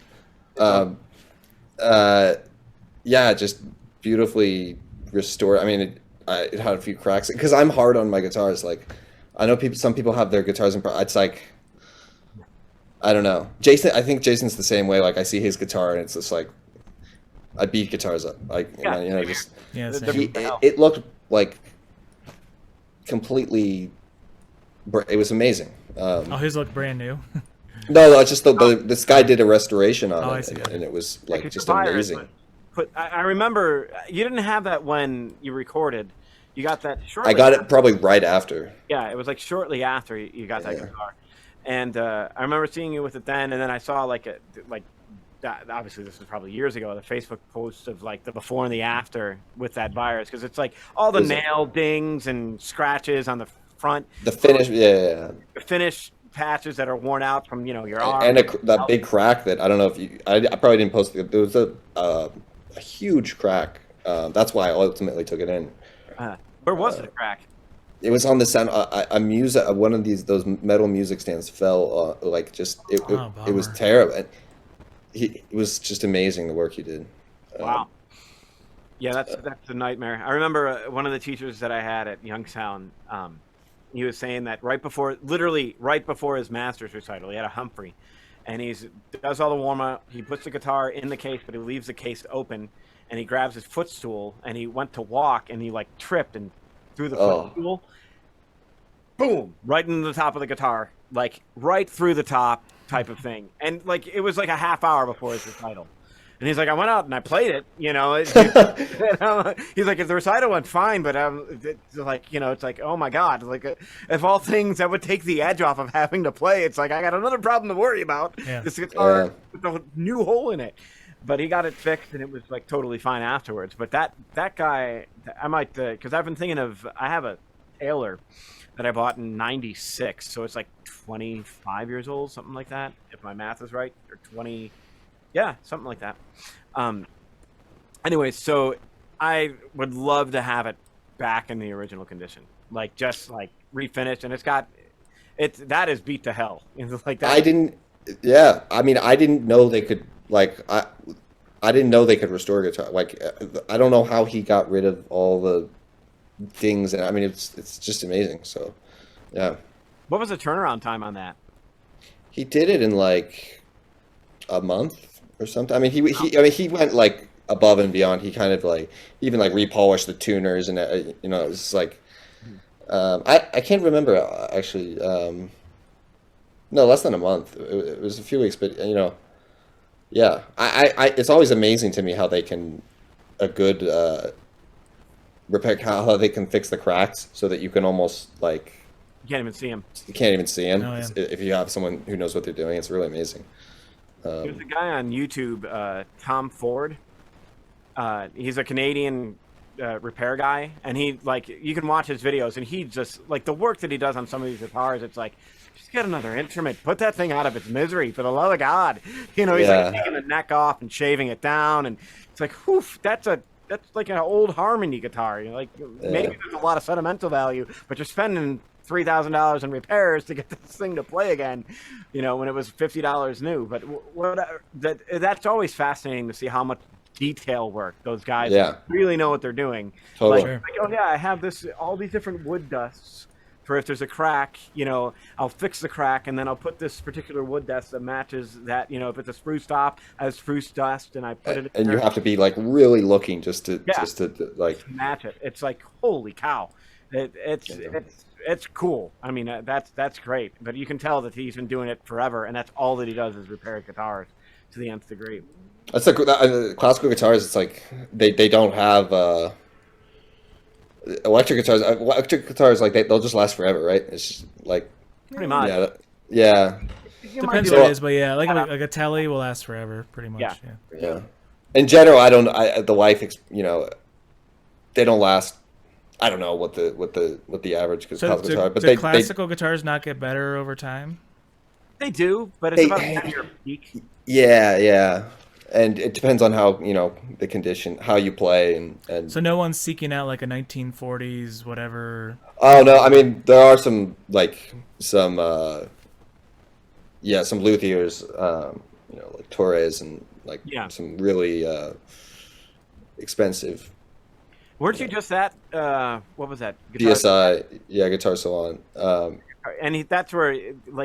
Speaker 3: Yeah, just beautifully restored. I mean, it had a few cracks because I'm hard on my guitars. Like, I know some people have their guitars and it's like, I don't know. Jason, I think Jason's the same way. Like, I see his guitar and it's just like, I beat guitars up. Like, just it looked like completely. It was amazing.
Speaker 2: His looked brand new.
Speaker 3: No, it's just this guy did a restoration on it,
Speaker 2: I see.
Speaker 3: and it was like just amazing.
Speaker 1: But I remember you didn't have that when you recorded. You got that shortly.
Speaker 3: I got it probably right after.
Speaker 1: Yeah, it was like shortly after you got that guitar, and I remember seeing you with it then, and then I saw like obviously this was probably years ago, the Facebook post of like the before and the after with that virus, because it's like all the nail dings and scratches on the front. The finish,
Speaker 3: The
Speaker 1: finish patches that are worn out from your arm.
Speaker 3: And that big crack that I don't know if you. I probably didn't post it. There was a huge crack. That's why I ultimately took it in.
Speaker 1: Where was the crack?
Speaker 3: It was on the sound. One of those metal music stands fell. It was terrible. It was just amazing the work he did.
Speaker 1: Wow. Yeah, that's a nightmare. I remember one of the teachers that I had at Youngstown. He was saying that literally right before his master's recital, he had a Humphrey, and he does all the warm up. He puts the guitar in the case, but he leaves the case open, and he grabs his footstool, and he went to walk, and he like tripped and threw the footstool. Boom! Right into the top of the guitar, like right through the top. Type of thing, and like it was like a half hour before his recital, and he's like, I went out and I played it, He's like, if the recital went fine, but it's like, it's like, oh my god, like if all things that would take the edge off of having to play, it's like I got another problem to worry about. This guitar with a new hole in it, but he got it fixed and it was like totally fine afterwards. But that guy, I might because I've been thinking of, I have a Taylor that I bought in '96, so it's like 25 years old, something like that, if my math is right, or 20, yeah, something like that. Anyway, so I would love to have it back in the original condition, like just like refinished, and that is beat to hell. Like that.
Speaker 3: I mean, I didn't know they could I didn't know they could restore guitar. Like, I don't know how he got rid of all the things, and I mean, it's just amazing. So, yeah.
Speaker 1: What was the turnaround time on that?
Speaker 3: He did it in like a month or something. I mean, he went like above and beyond. He kind of like even like repolished the tuners, and it was like I can't remember actually. No, less than a month. It was a few weeks, but yeah. It's always amazing to me how they can good repair, how they can fix the cracks so that you can almost like.
Speaker 1: You can't even see him.
Speaker 3: You can't even see him.
Speaker 2: Oh, yeah.
Speaker 3: If you have someone who knows what they're doing. It's really amazing.
Speaker 1: There's a guy on YouTube, Tom Ford. He's a Canadian repair guy, and he you can watch his videos, and he just like the work that he does on some of these guitars. It's like, just get another instrument, put that thing out of its misery, for the love of God. He's like taking the neck off and shaving it down, and it's like, whoof, that's like an old Harmony guitar. Maybe there's a lot of sentimental value, but you're spending $3,000 in repairs to get this thing to play again, when it was $50 new. But that's always fascinating to see how much detail work those guys really know what they're doing.
Speaker 3: Totally.
Speaker 1: Like, oh yeah, I have all these different wood dusts for if there's a crack, I'll fix the crack, and then I'll put this particular wood dust that matches that, if it's a spruce top, I have spruce dust, and I put it in there.
Speaker 3: You have to be like really looking just to like
Speaker 1: match it. It's like, holy cow. It's cool. I mean, that's great. But you can tell that he's been doing it forever, and that's all that he does is repair guitars to the nth degree.
Speaker 3: That's like classical guitars. It's like they don't have Electric guitars, like they'll just last forever, right? It's just like
Speaker 1: Pretty much.
Speaker 3: Yeah.
Speaker 2: Depends what it is, but yeah, like a telly will last forever, pretty much.
Speaker 3: Yeah. In general, the life, they don't last. I don't know what the average guitar, but
Speaker 2: do classical guitars not get better over time?
Speaker 1: They do, but it's about 10-year peak.
Speaker 3: Yeah. And it depends on how, the condition, how you play, and
Speaker 2: so no one's seeking out like a 1940s whatever.
Speaker 3: Oh no, I mean there are some some luthiers, like Torres and some really expensive.
Speaker 1: Weren't you just at what was that?
Speaker 3: DSI, Guitar Salon.
Speaker 1: And that's where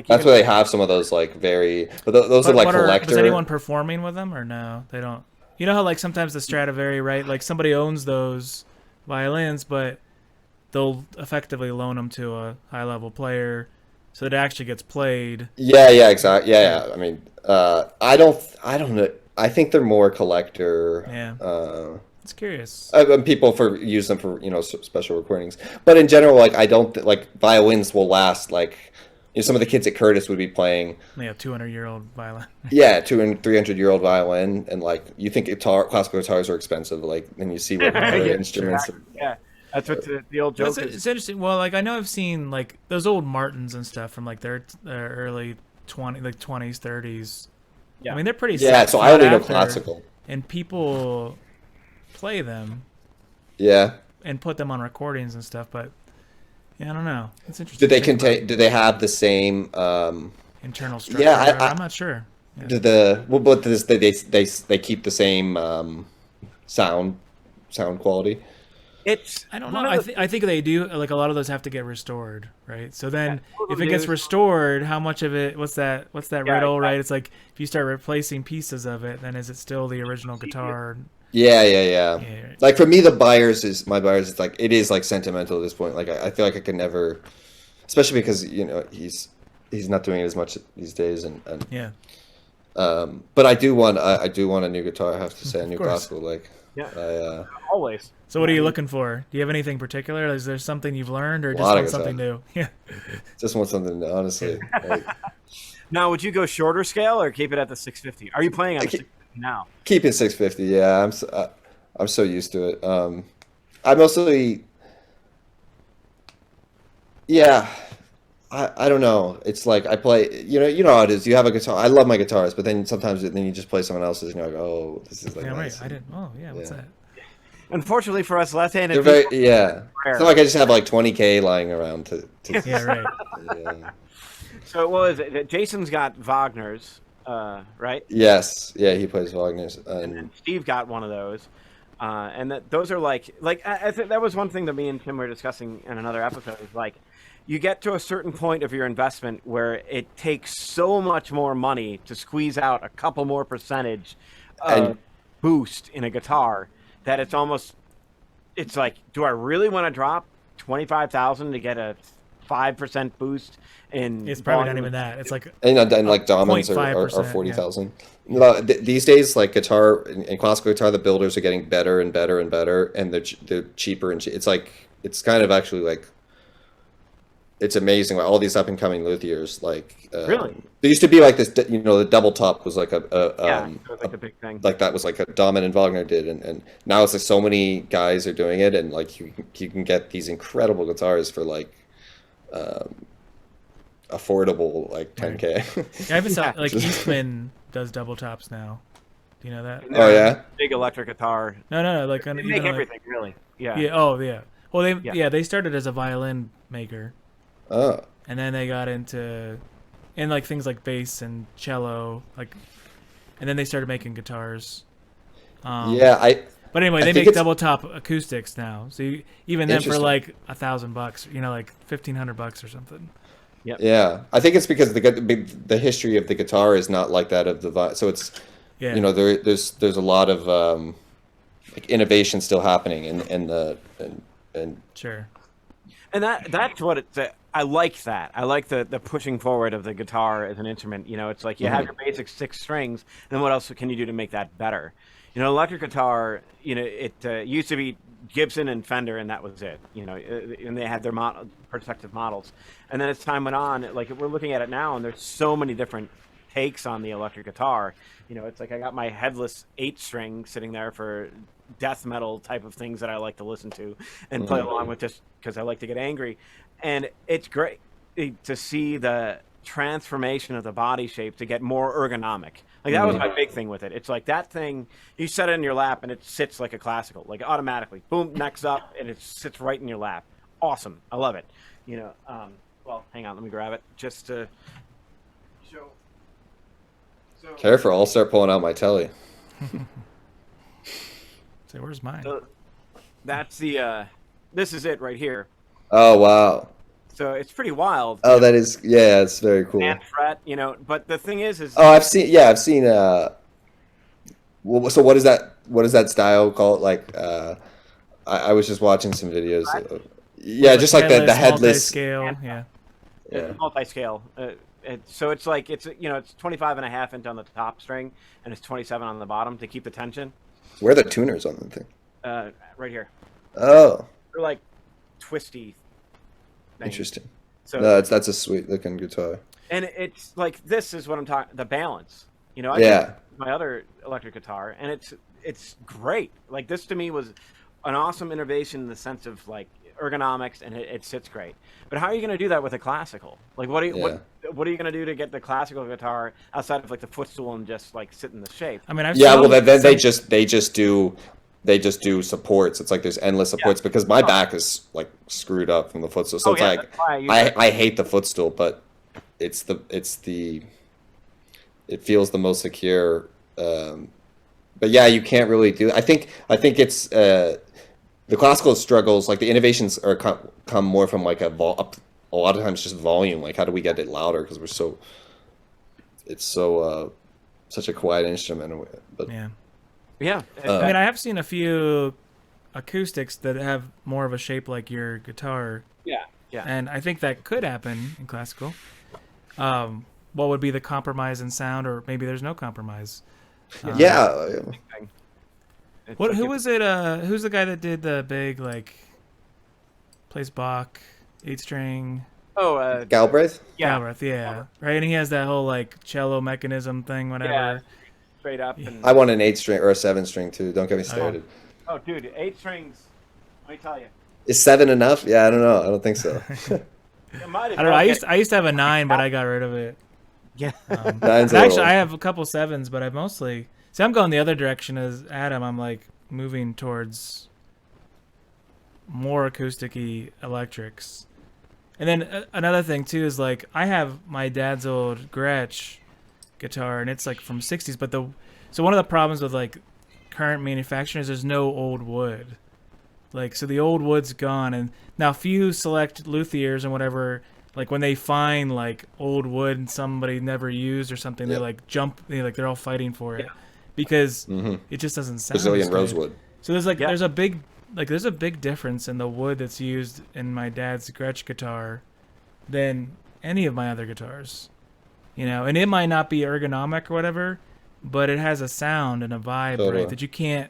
Speaker 3: that's where they have some of those those are collector.
Speaker 2: Is anyone performing with them or no? They don't. You know how sometimes the Stradivari, right? Like somebody owns those violins, but they'll effectively loan them to a high level player, so it actually gets played.
Speaker 3: Yeah, exactly. Yeah. I mean, I don't know. I think they're more collector.
Speaker 2: Yeah. It's curious.
Speaker 3: People use them for special recordings, but in general, I don't violins will last. Some of the kids at Curtis would be playing.
Speaker 2: They have 200-year-old violin.
Speaker 3: Yeah, 200 and 300-year-old violin, and you think classical guitars are expensive, then you see what instruments.
Speaker 1: Yeah, that's what the old joke is.
Speaker 2: It's interesting. Well, I know I've seen those old Martins and stuff from their early 20s, 30s.
Speaker 1: Yeah,
Speaker 2: I mean they're pretty.
Speaker 3: Yeah, so I only know classical.
Speaker 2: And people play them, and put them on recordings and stuff, but I don't know. It's interesting.
Speaker 3: Did they have the same
Speaker 2: internal structure? I'm not sure.
Speaker 3: But they keep the same sound quality.
Speaker 2: I don't know. I think they do. A lot of those have to get restored, right? So then, if it gets restored, how much of it? What's that riddle, right? It's if you start replacing pieces of it, then is it still the original guitar?
Speaker 3: Yeah. For me, my buyers is it is sentimental at this point. I feel like I could never, especially because he's not doing it as much these days, and
Speaker 2: yeah.
Speaker 3: But I do want a new guitar. I have to say, a new classical.
Speaker 1: Always.
Speaker 2: So what are you looking for? Do you have anything particular? Is there something you've learned, or just want something new? Yeah.
Speaker 3: Just want something new, honestly.
Speaker 1: Now, would you go shorter scale or keep it at the 650? Are you playing on 650 now?
Speaker 3: Keep it 650. Yeah, I'm so used to it. I mostly. Yeah. I don't know. It's I play. You know how it is. You have a guitar. I love my guitars, but then sometimes you just play someone else's, and you're like, oh, this is nice.
Speaker 2: Right. I didn't. Oh, yeah. What's that?
Speaker 1: Unfortunately for us left-handed,
Speaker 3: they're very. Yeah. It's not like I just have 20K lying around to
Speaker 2: Yeah. Right.
Speaker 3: Yeah.
Speaker 1: So what was it? Jason's got Wagner's, right?
Speaker 3: Yes. Yeah, he plays Wagner's,
Speaker 1: and Steve got one of those. And those are I think that was one thing that me and Tim were discussing in another episode. Is you get to a certain point of your investment where it takes so much more money to squeeze out a couple more percentage boost in a guitar that it's do I really want to drop 25,000 to get a 5% boost in?
Speaker 2: It's probably not even that. It's
Speaker 3: Domins are 40,000. Yeah. These days, guitar and classical guitar, the builders are getting better and better and better, and they're cheaper, and it's kind of actually it's amazing. All these up and coming luthiers,
Speaker 1: really,
Speaker 3: there used to be this. The double top was
Speaker 1: a big thing.
Speaker 3: That was a dominant Wagner did, and now it's so many guys are doing it, and you can get these incredible guitars for affordable 10K.
Speaker 2: I haven't saw Eastman does double tops now. Do you know that?
Speaker 3: Oh yeah,
Speaker 1: big electric guitar.
Speaker 2: No.
Speaker 1: They make everything really. Yeah.
Speaker 2: Yeah. Oh yeah. Well, they started as a violin maker.
Speaker 3: Oh.
Speaker 2: And then they got into things like bass and cello, and then they started making guitars. But anyway, they make double top acoustics now. So even then for $1,000, $1,500 or something.
Speaker 3: Yep. Yeah, I think it's because the history of the guitar is not like that of the violin. So it's there's a lot of innovation still happening in
Speaker 2: sure.
Speaker 1: And that's what it's. I like that. I like the pushing forward of the guitar as an instrument. It's you have your basic 6 strings, and then what else can you do to make that better? Electric guitar, it used to be Gibson and Fender, and that was it. You know, and they had their protective models. And then as time went on, like we're looking at it now, and there's so many different takes on the electric guitar. You know, it's like I got my headless 8-string sitting there for death metal type of things that I like to listen to and play along with, just because I like to get angry. And it's great to see the transformation of the body shape to get more ergonomic. Like that was my big thing with it. It's like that thing, you set it in your lap and it sits like a classical, like automatically. Boom, neck's up, and it sits right in your lap. Awesome. I love it. You know, well, hang on, let me grab it just to show. So,
Speaker 3: careful, I'll start pulling out my telly.
Speaker 2: So where's mine?
Speaker 1: So that's the, this is it right here.
Speaker 3: Oh, wow.
Speaker 1: So it's pretty wild.
Speaker 3: Oh, that is, yeah, it's very cool.
Speaker 1: And fret, you know, but the thing is
Speaker 3: oh, I've seen, well, so what is that style called? Like, I was just watching some videos. Yeah, just like the headless
Speaker 2: scale. Yeah.
Speaker 1: Multi-scale. So it's like, it's 25 and a half inch on the top string, and it's 27 on the bottom to keep the tension.
Speaker 3: Where are the tuners on the thing?
Speaker 1: Right here.
Speaker 3: Oh.
Speaker 1: They're like twisty things.
Speaker 3: Interesting.
Speaker 1: So
Speaker 3: no, that's a sweet looking guitar.
Speaker 1: And it's like, this is what I'm talking, the balance. You know, I
Speaker 3: yeah.
Speaker 1: My other electric guitar, and it's great. Like, this to me was an awesome innovation in the sense of like ergonomics, and it sits great. But how are you going to do that with a classical? Like, what are you going to do to get the classical guitar outside of like the footstool and just like sit in the shape?
Speaker 2: I mean,
Speaker 3: they just do supports. It's like there's endless supports because my back is like screwed up from the footstool. So it's like I hate the footstool, but it feels the most secure. But yeah, you can't really do. I think it's the classical struggles. Like the innovations come more from like a lot of times just volume. Like how do we get it louder? Because it's such a quiet instrument. But
Speaker 1: yeah.
Speaker 2: I mean, I have seen a few acoustics that have more of a shape like your guitar.
Speaker 1: Yeah.
Speaker 2: And I think that could happen in classical. What would be the compromise in sound, or maybe there's no compromise? Who was it? Who's the guy that did the big like plays Bach 8-string?
Speaker 1: Oh,
Speaker 3: Galbraith.
Speaker 2: Yeah, Galbraith. Yeah, right. And he has that whole like cello mechanism thing, whatever.
Speaker 1: Yeah, straight up. And...
Speaker 3: I want an 8-string or a 7-string too. Don't get me started.
Speaker 1: Oh, dude, 8 strings. Let me tell you.
Speaker 3: Is 7 enough? Yeah, I don't know. I don't think so.
Speaker 2: I don't know. I used to have a 9, but I got rid of it.
Speaker 1: Yeah.
Speaker 2: Actually, I have a couple 7s, but I mostly I'm going the other direction as Adam. I'm like moving towards more acoustic-y electrics. And then another thing too is like I have my dad's old Gretsch guitar, and it's like from '60s. But so one of the problems with like current manufacturing is there's no old wood. Like, so the old wood's gone, and now few select luthiers and whatever, like when they find like old wood and somebody never used or something, they like jump, they're all fighting for it because it just doesn't sound.
Speaker 3: Brazilian rosewood.
Speaker 2: So there's like there's a big difference in the wood that's used in my dad's Gretsch guitar than any of my other guitars, and it might not be ergonomic or whatever, but it has a sound and a vibe, right, that you can't.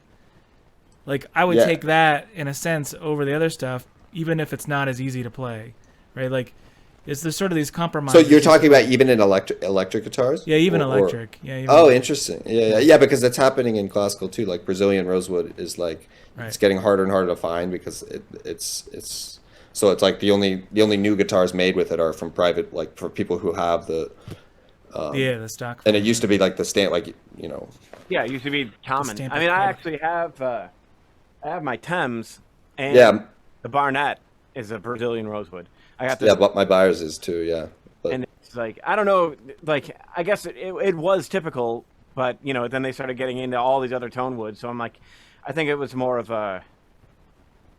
Speaker 2: Like, I would take that, in a sense, over the other stuff, even if it's not as easy to play, right? Like, there's sort of these compromises.
Speaker 3: So you're talking about even in electric guitars?
Speaker 2: Yeah, even electric.
Speaker 3: Interesting. Yeah, because that's happening in classical, too. Like, Brazilian rosewood is, like, it's getting harder and harder to find because it's... So it's like the only new guitars made with it are from private, like, for people who have the...
Speaker 2: the stock.
Speaker 3: And it used to be, like, the stand, like,
Speaker 1: Yeah, it used to be common. I mean, I actually have... I have my Thames, and the Barnett is a Brazilian rosewood. I got this,
Speaker 3: but my buyer's is too, yeah. But...
Speaker 1: And it's like, I don't know, like, I guess it was typical, but, then they started getting into all these other tone woods, so I'm like, I think it was more of a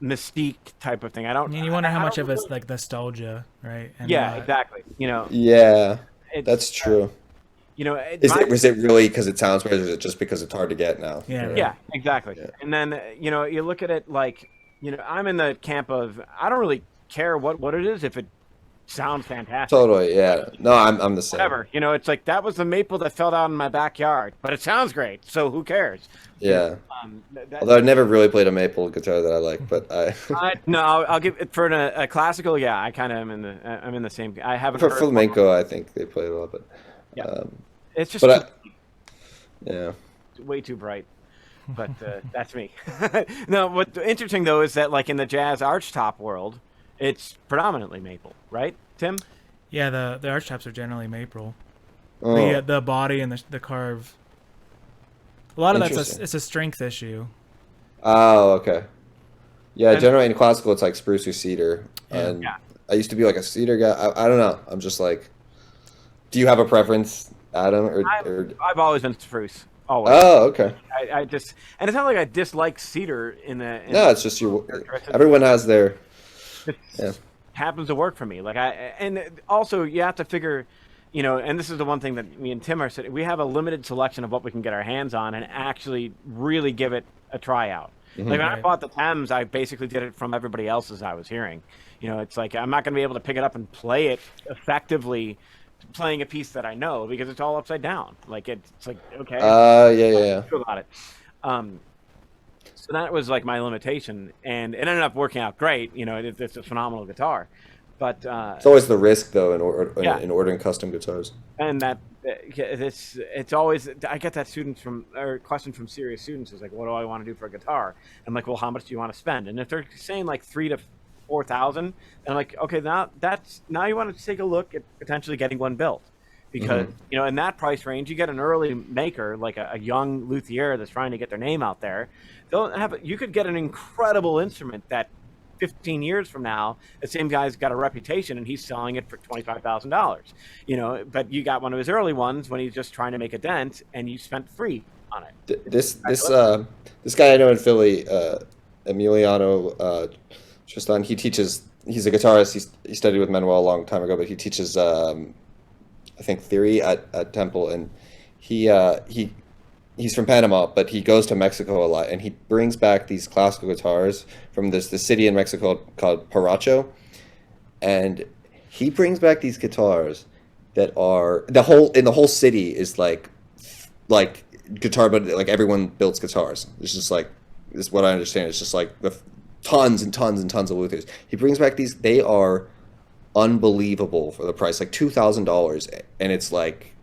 Speaker 1: mystique type of thing.
Speaker 2: And you wonder how much of it's, like, nostalgia, right? And
Speaker 1: exactly,
Speaker 3: Yeah, that's true. Is it really because it sounds better, or is it just because it's hard to get now?
Speaker 1: Yeah, exactly. Yeah. And then, you look at it like, I'm in the camp of, I don't really care what it is. If it sounds fantastic.
Speaker 3: Totally, yeah. No, I'm the same.
Speaker 1: Whatever, it's like that was the maple that fell down in my backyard, but it sounds great. So who cares?
Speaker 3: Yeah. Although I've never really played a maple guitar that I like, but
Speaker 1: no, I'll give it for a classical. Yeah, I kind of am I'm in the same. I haven't
Speaker 3: for
Speaker 1: heard
Speaker 3: flamenco. I think they play it well, but
Speaker 1: yeah, it's just
Speaker 3: yeah,
Speaker 1: way too bright. But that's me. No, what's interesting though is that like in the jazz archtop world, it's predominantly maple, right, Tim?
Speaker 2: Yeah, the archtops are generally maple.
Speaker 3: Oh.
Speaker 2: The body and the carve. A lot of that's it's a strength issue.
Speaker 3: Oh, okay. Yeah, generally in classical it's like spruce or cedar, and I used to be like a cedar guy. I don't know. I'm just like, do you have a preference, Adam?
Speaker 1: I've always been spruce. Always.
Speaker 3: Oh, okay.
Speaker 1: I just, and it's not like I dislike cedar
Speaker 3: no, it's just everyone has their.
Speaker 1: It happens to work for me. Like and also you have to figure, and this is the one thing that me and Tim are saying. We have a limited selection of what we can get our hands on and actually really give it a try out.
Speaker 3: Mm-hmm.
Speaker 1: Like when I bought the Thames, I basically did it from everybody else's I was hearing. It's like I'm not going to be able to pick it up and play it effectively, playing a piece that I know because it's all upside down. Like it's like okay.
Speaker 3: Yeah.
Speaker 1: About it. So that was like my limitation, and it ended up working out great. It's a phenomenal guitar, but
Speaker 3: it's always the risk though in ordering custom guitars.
Speaker 1: And that it's always I get that question from serious students is like, what do I want to do for a guitar? I'm like, well, how much do you want to spend? And if they're saying like $3,000 to $4,000, and I'm like, okay, now you want to take a look at potentially getting one built. Because, in that price range, you get an early maker, like a young luthier that's trying to get their name out there. You could get an incredible instrument that 15 years from now, the same guy's got a reputation and he's selling it for $25,000. But you got one of his early ones when he's just trying to make a dent and you spent $3,000 on it.
Speaker 3: This guy I know in Philly, Emiliano Tristan, he's a guitarist. He studied with Manuel a long time ago, but he teaches I think theory at Temple, and he's from Panama, but he goes to Mexico a lot, and he brings back these classical guitars from this city in Mexico called Paracho, and he brings back these guitars that are the whole city is like guitar, but like everyone builds guitars. It's just like this is what I understand. It's just like the tons and tons and tons of luthiers. He brings back these. They are unbelievable for the price, like $2,000, and it's like,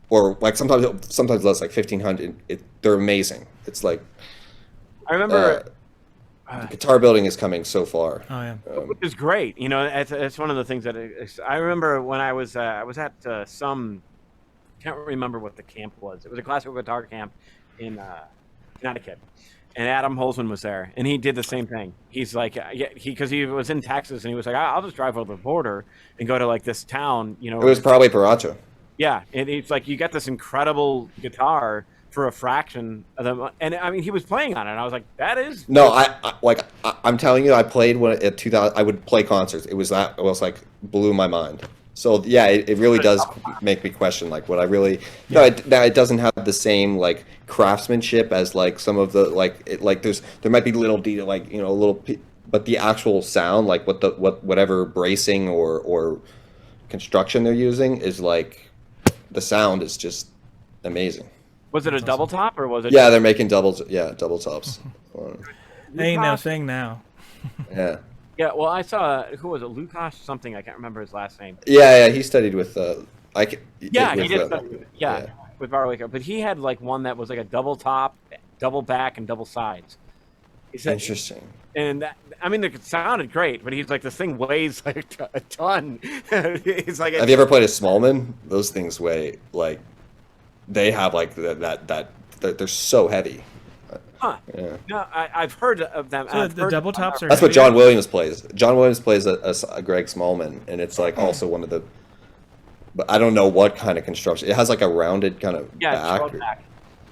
Speaker 3: or like sometimes less, like $1,500. They're amazing. It's like
Speaker 1: I remember
Speaker 3: guitar building is coming so far.
Speaker 2: Oh yeah,
Speaker 1: which is great. It's one of the things that I remember when I was at some, can't remember what the camp was. It was a classical guitar camp in Connecticut. And Adam Holzman was there, and he did the same thing. He's like, because he was in Texas, and he was like, I'll just drive over the border and go to like this town, It
Speaker 3: was probably Paracho.
Speaker 1: Yeah, and it's like you get this incredible guitar for a fraction of them, and I mean he was playing on it. And I was like, that is
Speaker 3: no, I'm telling you, I played when at 2000. I would play concerts. It was like blew my mind. So yeah, it really does make me question like what I really. No, it doesn't have the same like craftsmanship as like some of the there might be little detail like a little, but the actual sound like whatever bracing or construction they're using is like the sound is just amazing.
Speaker 1: Was it a double top or was it?
Speaker 3: Yeah, they're making double tops.
Speaker 2: Ain't no thing now.
Speaker 3: Yeah.
Speaker 1: Yeah, well, I saw who was it, Lukasz something. I can't remember his last name.
Speaker 3: Yeah, he studied with.
Speaker 1: He did. With Barwick, but he had like one that was like a double top, double back, and double sides.
Speaker 3: Interesting.
Speaker 1: And it sounded great, but he's like, this thing weighs like a ton. He's like,
Speaker 3: have you ever played a Smallman? Those things weigh like, they have like that they're so heavy.
Speaker 1: Huh. Yeah. No, I've heard of them.
Speaker 2: So the double tops are.
Speaker 3: That's what John Williams plays. John Williams plays a Greg Smallman, and it's like also one of the. But I don't know what kind of construction. It has like a rounded kind of back.
Speaker 1: Back.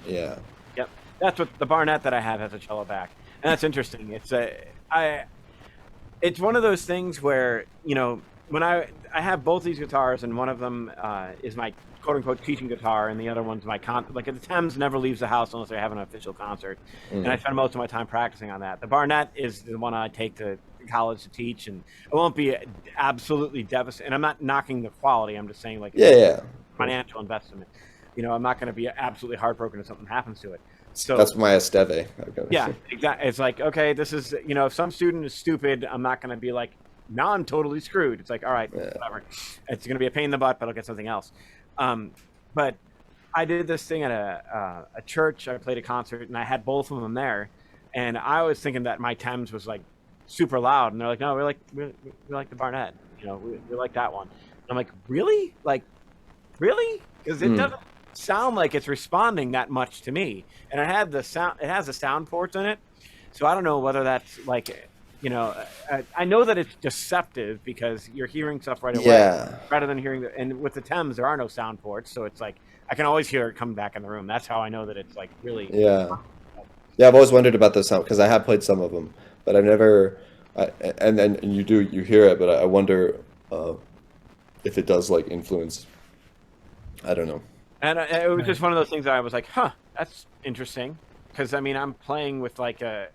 Speaker 3: Yeah.
Speaker 1: Yep. That's what the Barnett that I have has a cello back, and that's interesting. It's one of those things where when I have both these guitars, and one of them is my quote-unquote teaching guitar, and the other one's my the Thames never leaves the house unless I have an official concert, and I spend most of my time practicing on that. The Barnett is the one I take to college to teach, and I won't be absolutely devastated. And I'm not knocking the quality. I'm just saying, like, financial investment. You know, I'm not going to be absolutely heartbroken if something happens to it. So
Speaker 3: that's my esteve.
Speaker 1: Yeah, exactly. It's like, okay, this is, you know, if some student is stupid, I'm not going to be like, now I'm totally screwed. It's like, all right, whatever. It's going to be a pain in the butt, but I'll get something else. But I did this thing at a church. I played a concert, and I had both of them there. And I was thinking that my Thames was like super loud, and they're like, no, we like the Barnett. You know, we like that one. And I'm like, really? Like, really? Because it doesn't sound like it's responding that much to me. And it had the sound. It has the sound ports in it, so I don't know whether that's like, you know, I know that it's deceptive because you're hearing stuff right away rather than hearing and with the Thames there are no sound ports, so it's like I can always hear it come back in the room. That's how I know that it's like really
Speaker 3: I've always wondered about the sound because I have played some of them, but I've never and you hear it, but I wonder if it does like influence. I don't know.
Speaker 1: And it was just one of those things that I was like, huh, that's interesting, because I mean I'm playing with like a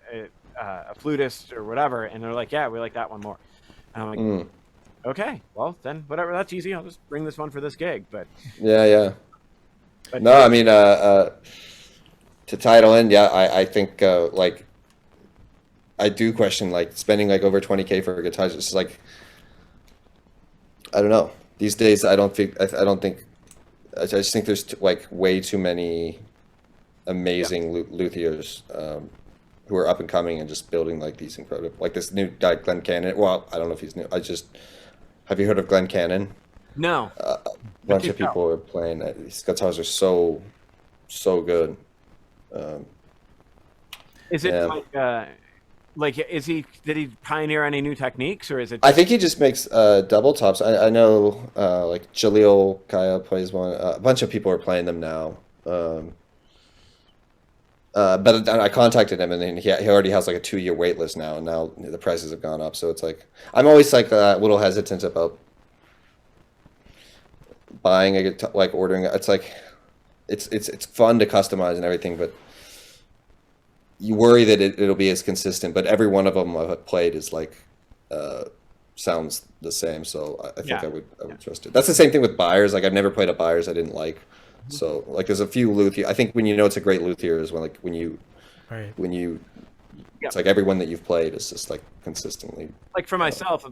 Speaker 1: flutist or whatever, and they're like, yeah, we like that one more. And I'm like, okay, well then whatever, that's easy, I'll just bring this one for this gig. But but
Speaker 3: no, I mean to tie it all in, I think like I do question like spending like over 20K for a guitar. It's just like, I don't know, these days I just think there's like way too many amazing luthiers who are up and coming and just building like these incredible, like this new guy Glenn Cannon. Well, I don't know if he's new. Have you heard of Glenn Cannon?
Speaker 1: No.
Speaker 3: A bunch of people are playing. These guitars are so good.
Speaker 1: Is it like did he pioneer any new techniques, or is it?
Speaker 3: I think he just makes double tops. I know like Jaleel Kaya plays one. A bunch of people are playing them now. But I contacted him, and then he already has like a 2-year wait list now, and now the prices have gone up. So it's like I'm always like a little hesitant about buying a guitar, like ordering. It's like it's fun to customize and everything, but you worry that it'll be as consistent. But every one of them I've played is like sounds the same. So I think I would trust it. That's the same thing with Byers. Like I've never played a Byers I didn't like. So like there's a few luthier. I think when you know it's a great luthier is when it's like everyone that you've played is just like consistently.
Speaker 1: Like for myself,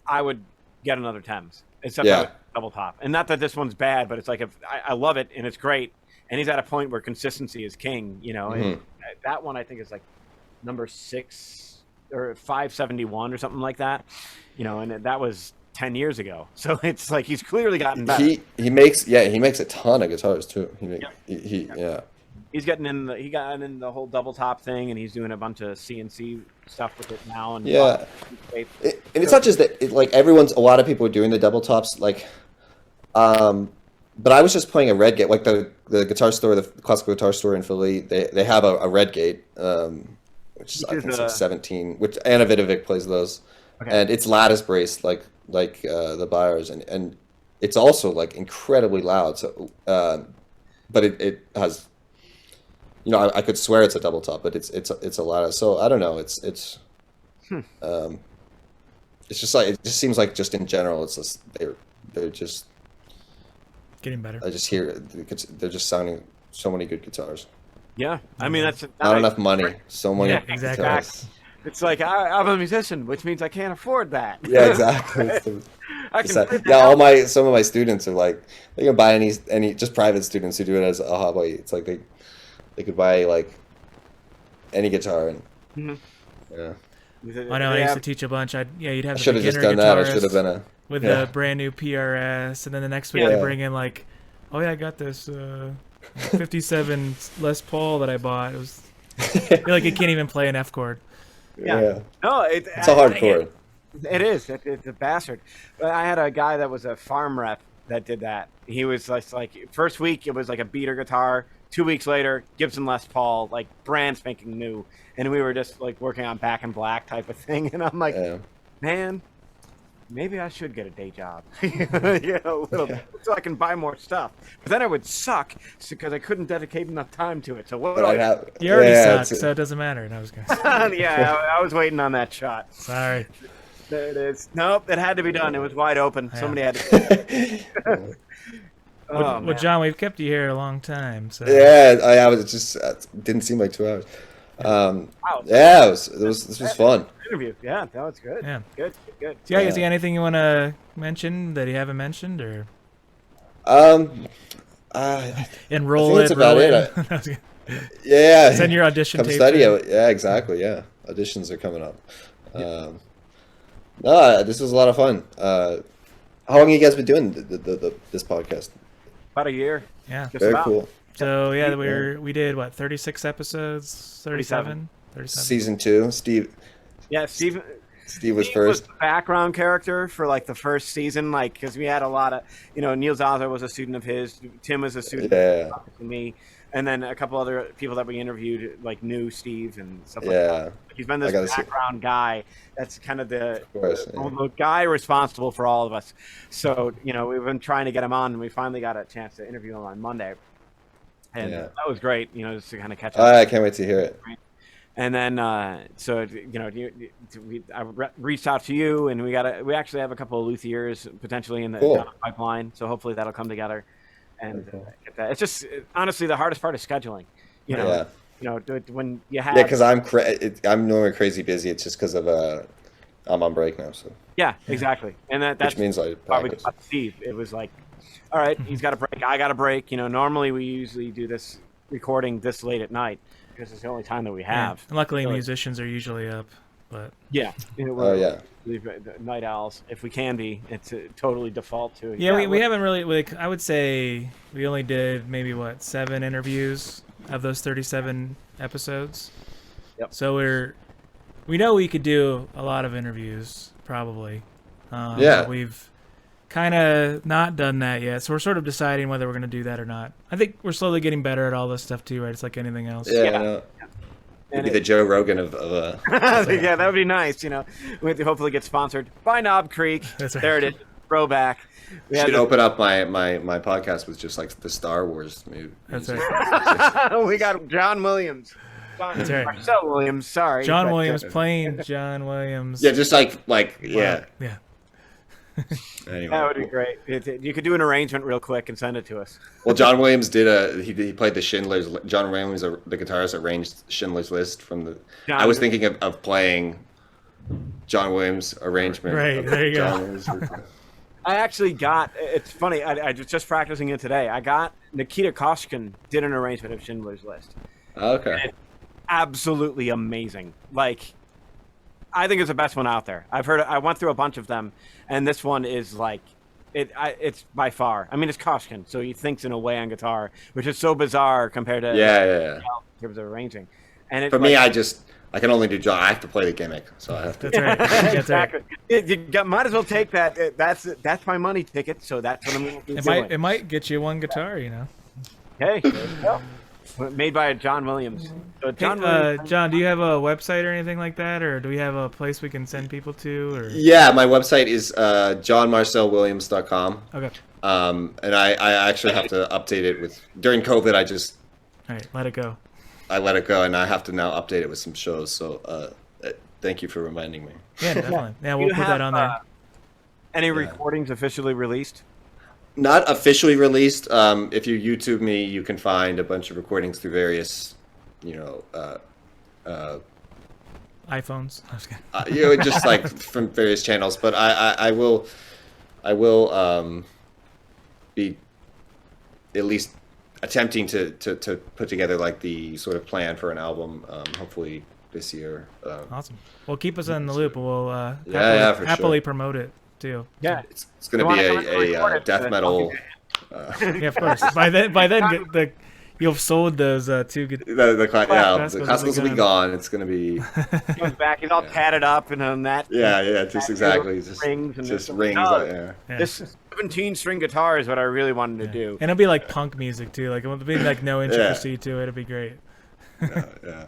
Speaker 1: I would get another Thames, except I would double top. And not that this one's bad, but it's like if I love it and it's great, and he's at a point where consistency is king, you know. And that one I think is like number 6 or 571 or something like that, you know. And that was 10 years ago, so it's like he's clearly gotten better.
Speaker 3: He makes a ton of guitars too.
Speaker 1: He's getting in he got in the whole double top thing, and he's doing a bunch of CNC stuff with it now. And
Speaker 3: and it's not just that. Like a lot of people are doing the double tops. Like, but I was just playing a Redgate, like the guitar store, the classical guitar store in Philly. They have a Redgate, which is I think it's like 17. Which Anna Vidovic plays those, and it's lattice braced like the Byers, and it's also like incredibly loud. So, but it has, you know, I could swear it's a double top, but it's a lattice. So I don't know. It's just like it just seems like just in general, it's just they're just
Speaker 2: getting better.
Speaker 3: I just hear they're just sounding so many good guitars.
Speaker 1: Yeah, I mean that's
Speaker 3: not enough money. So many guitars.
Speaker 1: It's like I'm a musician, which means I can't afford that.
Speaker 3: Yeah, exactly. Some of my students are like they can buy any just private students who do it as a hobby. It's like they could buy like any guitar and
Speaker 2: I know. I used to teach a bunch. You'd have.
Speaker 3: I should have just done that. I should have been
Speaker 2: with a brand new PRS, and then the next week they bring in like, oh yeah, I got this 57 Les Paul that I bought. It was like it can't even play an F chord.
Speaker 1: Yeah. No, it's
Speaker 3: a hard chord.
Speaker 1: It is. It's a bastard. But I had a guy that was a farm rep that did that. He was like first week it was like a beater guitar. 2 weeks later, Gibson Les Paul, like brand spanking new, and we were just like working on Back in Black type of thing. And I'm like, man, maybe I should get a day job, a little bit, so I can buy more stuff. But then I would suck because I couldn't dedicate enough time to it. So what would I have?
Speaker 2: You already suck, so it doesn't matter. No, I was gonna
Speaker 1: yeah, I was waiting on that shot.
Speaker 2: Sorry.
Speaker 1: There it is. Nope, it had to be done. It was wide open. Yeah. Somebody had to.
Speaker 2: Well, John, we've kept you here a long time. So.
Speaker 3: Yeah, I was just didn't seem like 2 hours. Wow. Yeah, this was fun.
Speaker 1: Interview. Yeah, that was good.
Speaker 2: Yeah,
Speaker 1: good.
Speaker 2: So, is there anything you want to mention that you haven't mentioned, or? Enroll.
Speaker 3: That's about it. Yeah.
Speaker 2: Send your audition.
Speaker 3: Come
Speaker 2: tape
Speaker 3: study.
Speaker 2: in.
Speaker 3: Yeah, exactly. Yeah, auditions are coming up. No, this was a lot of fun. How long have you guys been doing this podcast?
Speaker 1: About a year.
Speaker 2: Yeah.
Speaker 3: Very cool.
Speaker 2: So we did what, 36 episodes, 37?
Speaker 3: Season 2, Steve.
Speaker 1: Yeah, Steve
Speaker 3: was first.
Speaker 1: Was the background character for like the first season, like because we had a lot of, Neil Zauser was a student of his, Tim was a student of me, and then a couple other people that we interviewed like knew Steve and stuff like that. He's been this background guy. That's kind of the guy responsible for all of us. So we've been trying to get him on, and we finally got a chance to interview him on Monday, and that was great. Just to kind of catch up.
Speaker 3: I can't wait to hear it.
Speaker 1: And then, I reached out to you, and we actually have a couple of luthiers potentially in the pipeline. So hopefully that'll come together, and get that. It's just honestly the hardest part is scheduling. When you have
Speaker 3: because I'm normally crazy busy. It's just because of I'm on break now. So
Speaker 1: exactly, and that's
Speaker 3: which means I
Speaker 1: probably Steve. It was like, all right, he's got a break, I got a break. Normally we usually do this recording this late at night, because it's the only time that we have.
Speaker 2: And luckily, musicians are usually up, but
Speaker 1: night owls if we can be. It's a totally default to it.
Speaker 2: Yeah, we haven't really. I would say we only did maybe 7 interviews of those 37 episodes.
Speaker 1: Yep.
Speaker 2: So we know we could do a lot of interviews probably.
Speaker 3: But
Speaker 2: we've kind of not done that yet, so we're sort of deciding whether we're going to do that or not. I think we're slowly getting better at all this stuff too, right? It's like anything else.
Speaker 3: Yeah. Maybe the Joe Rogan of
Speaker 1: yeah, that would be nice. We have to hopefully get sponsored by Knob Creek.
Speaker 2: That's right.
Speaker 1: There it is. Throwback.
Speaker 3: We should open up my podcast with just like the Star Wars movie.
Speaker 2: That's right.
Speaker 1: We got John Williams.
Speaker 2: That's right.
Speaker 1: Marcel Williams. Sorry.
Speaker 2: John Williams playing John Williams.
Speaker 3: Yeah, just like yeah.
Speaker 2: Yeah.
Speaker 3: Anyway,
Speaker 1: that would be great. You could do an arrangement real quick and send it to us.
Speaker 3: Well, John Williams he played the Schindler's. John Williams, the guitarist, arranged Schindler's List from the. I was thinking of playing John Williams' arrangement.
Speaker 2: Right, there you go.
Speaker 1: I actually got. It's funny. I was just practicing it today. I got Nikita Koshkin did an arrangement of Schindler's List.
Speaker 3: Okay.
Speaker 1: It's absolutely amazing. Like, I think it's the best one out there. I've heard. I went through a bunch of them, and this one is like, it's by far. I mean, it's Koshkin, so he thinks in a way on guitar, which is so bizarre compared to in terms of arranging. And
Speaker 3: for me, I can only do John. I have to play the gimmick, so I have to.
Speaker 2: That's right.
Speaker 1: Exactly. You might as well take that. That's my money ticket. So that's what I'm going to do.
Speaker 2: It might get you one guitar,
Speaker 1: Hey, there you go. Made by John Williams. So
Speaker 2: John, do you have a website or anything like that, or do we have a place we can send people to? Or?
Speaker 3: Yeah, my website is johnmarcelwilliams.com.
Speaker 2: Okay.
Speaker 3: And I actually have to update it during COVID.
Speaker 2: All right, let it go.
Speaker 3: I let it go, and I have to now update it with some shows. So thank you for reminding me.
Speaker 2: Yeah, definitely. Yeah, we'll put that on there.
Speaker 1: Any recordings officially released?
Speaker 3: Not officially released. If you YouTube me, you can find a bunch of recordings through various,
Speaker 2: iPhones. I was kidding.
Speaker 3: Just like from various channels. But I will be at least attempting to put together like the sort of plan for an album. Hopefully this year.
Speaker 2: Awesome. Well, keep us in the loop, and we'll happily promote it too.
Speaker 1: Yeah,
Speaker 3: it's going to be a death metal.
Speaker 2: Yeah, of course. By then, you've sold those two.
Speaker 3: The classicals will be gone. It's going to be.
Speaker 1: He comes back. He's all tatted up and on that.
Speaker 3: Yeah, just exactly.
Speaker 1: Rings. This 17-string guitar is what I really wanted to do.
Speaker 2: And it'll be like punk music too. Like it'll be like no intricacy to it. It'll be great.
Speaker 3: Yeah.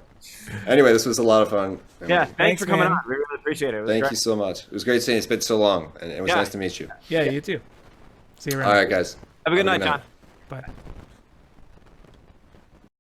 Speaker 3: Anyway, this was a lot of fun.
Speaker 1: Yeah, thanks for coming
Speaker 2: man.
Speaker 1: on. We really appreciate it.
Speaker 3: Thank you so much. It was great seeing you. It's been so long, and it was nice to meet you.
Speaker 2: Yeah, you too. See you around.
Speaker 3: All right, guys.
Speaker 1: Have a good night, John.
Speaker 2: Bye.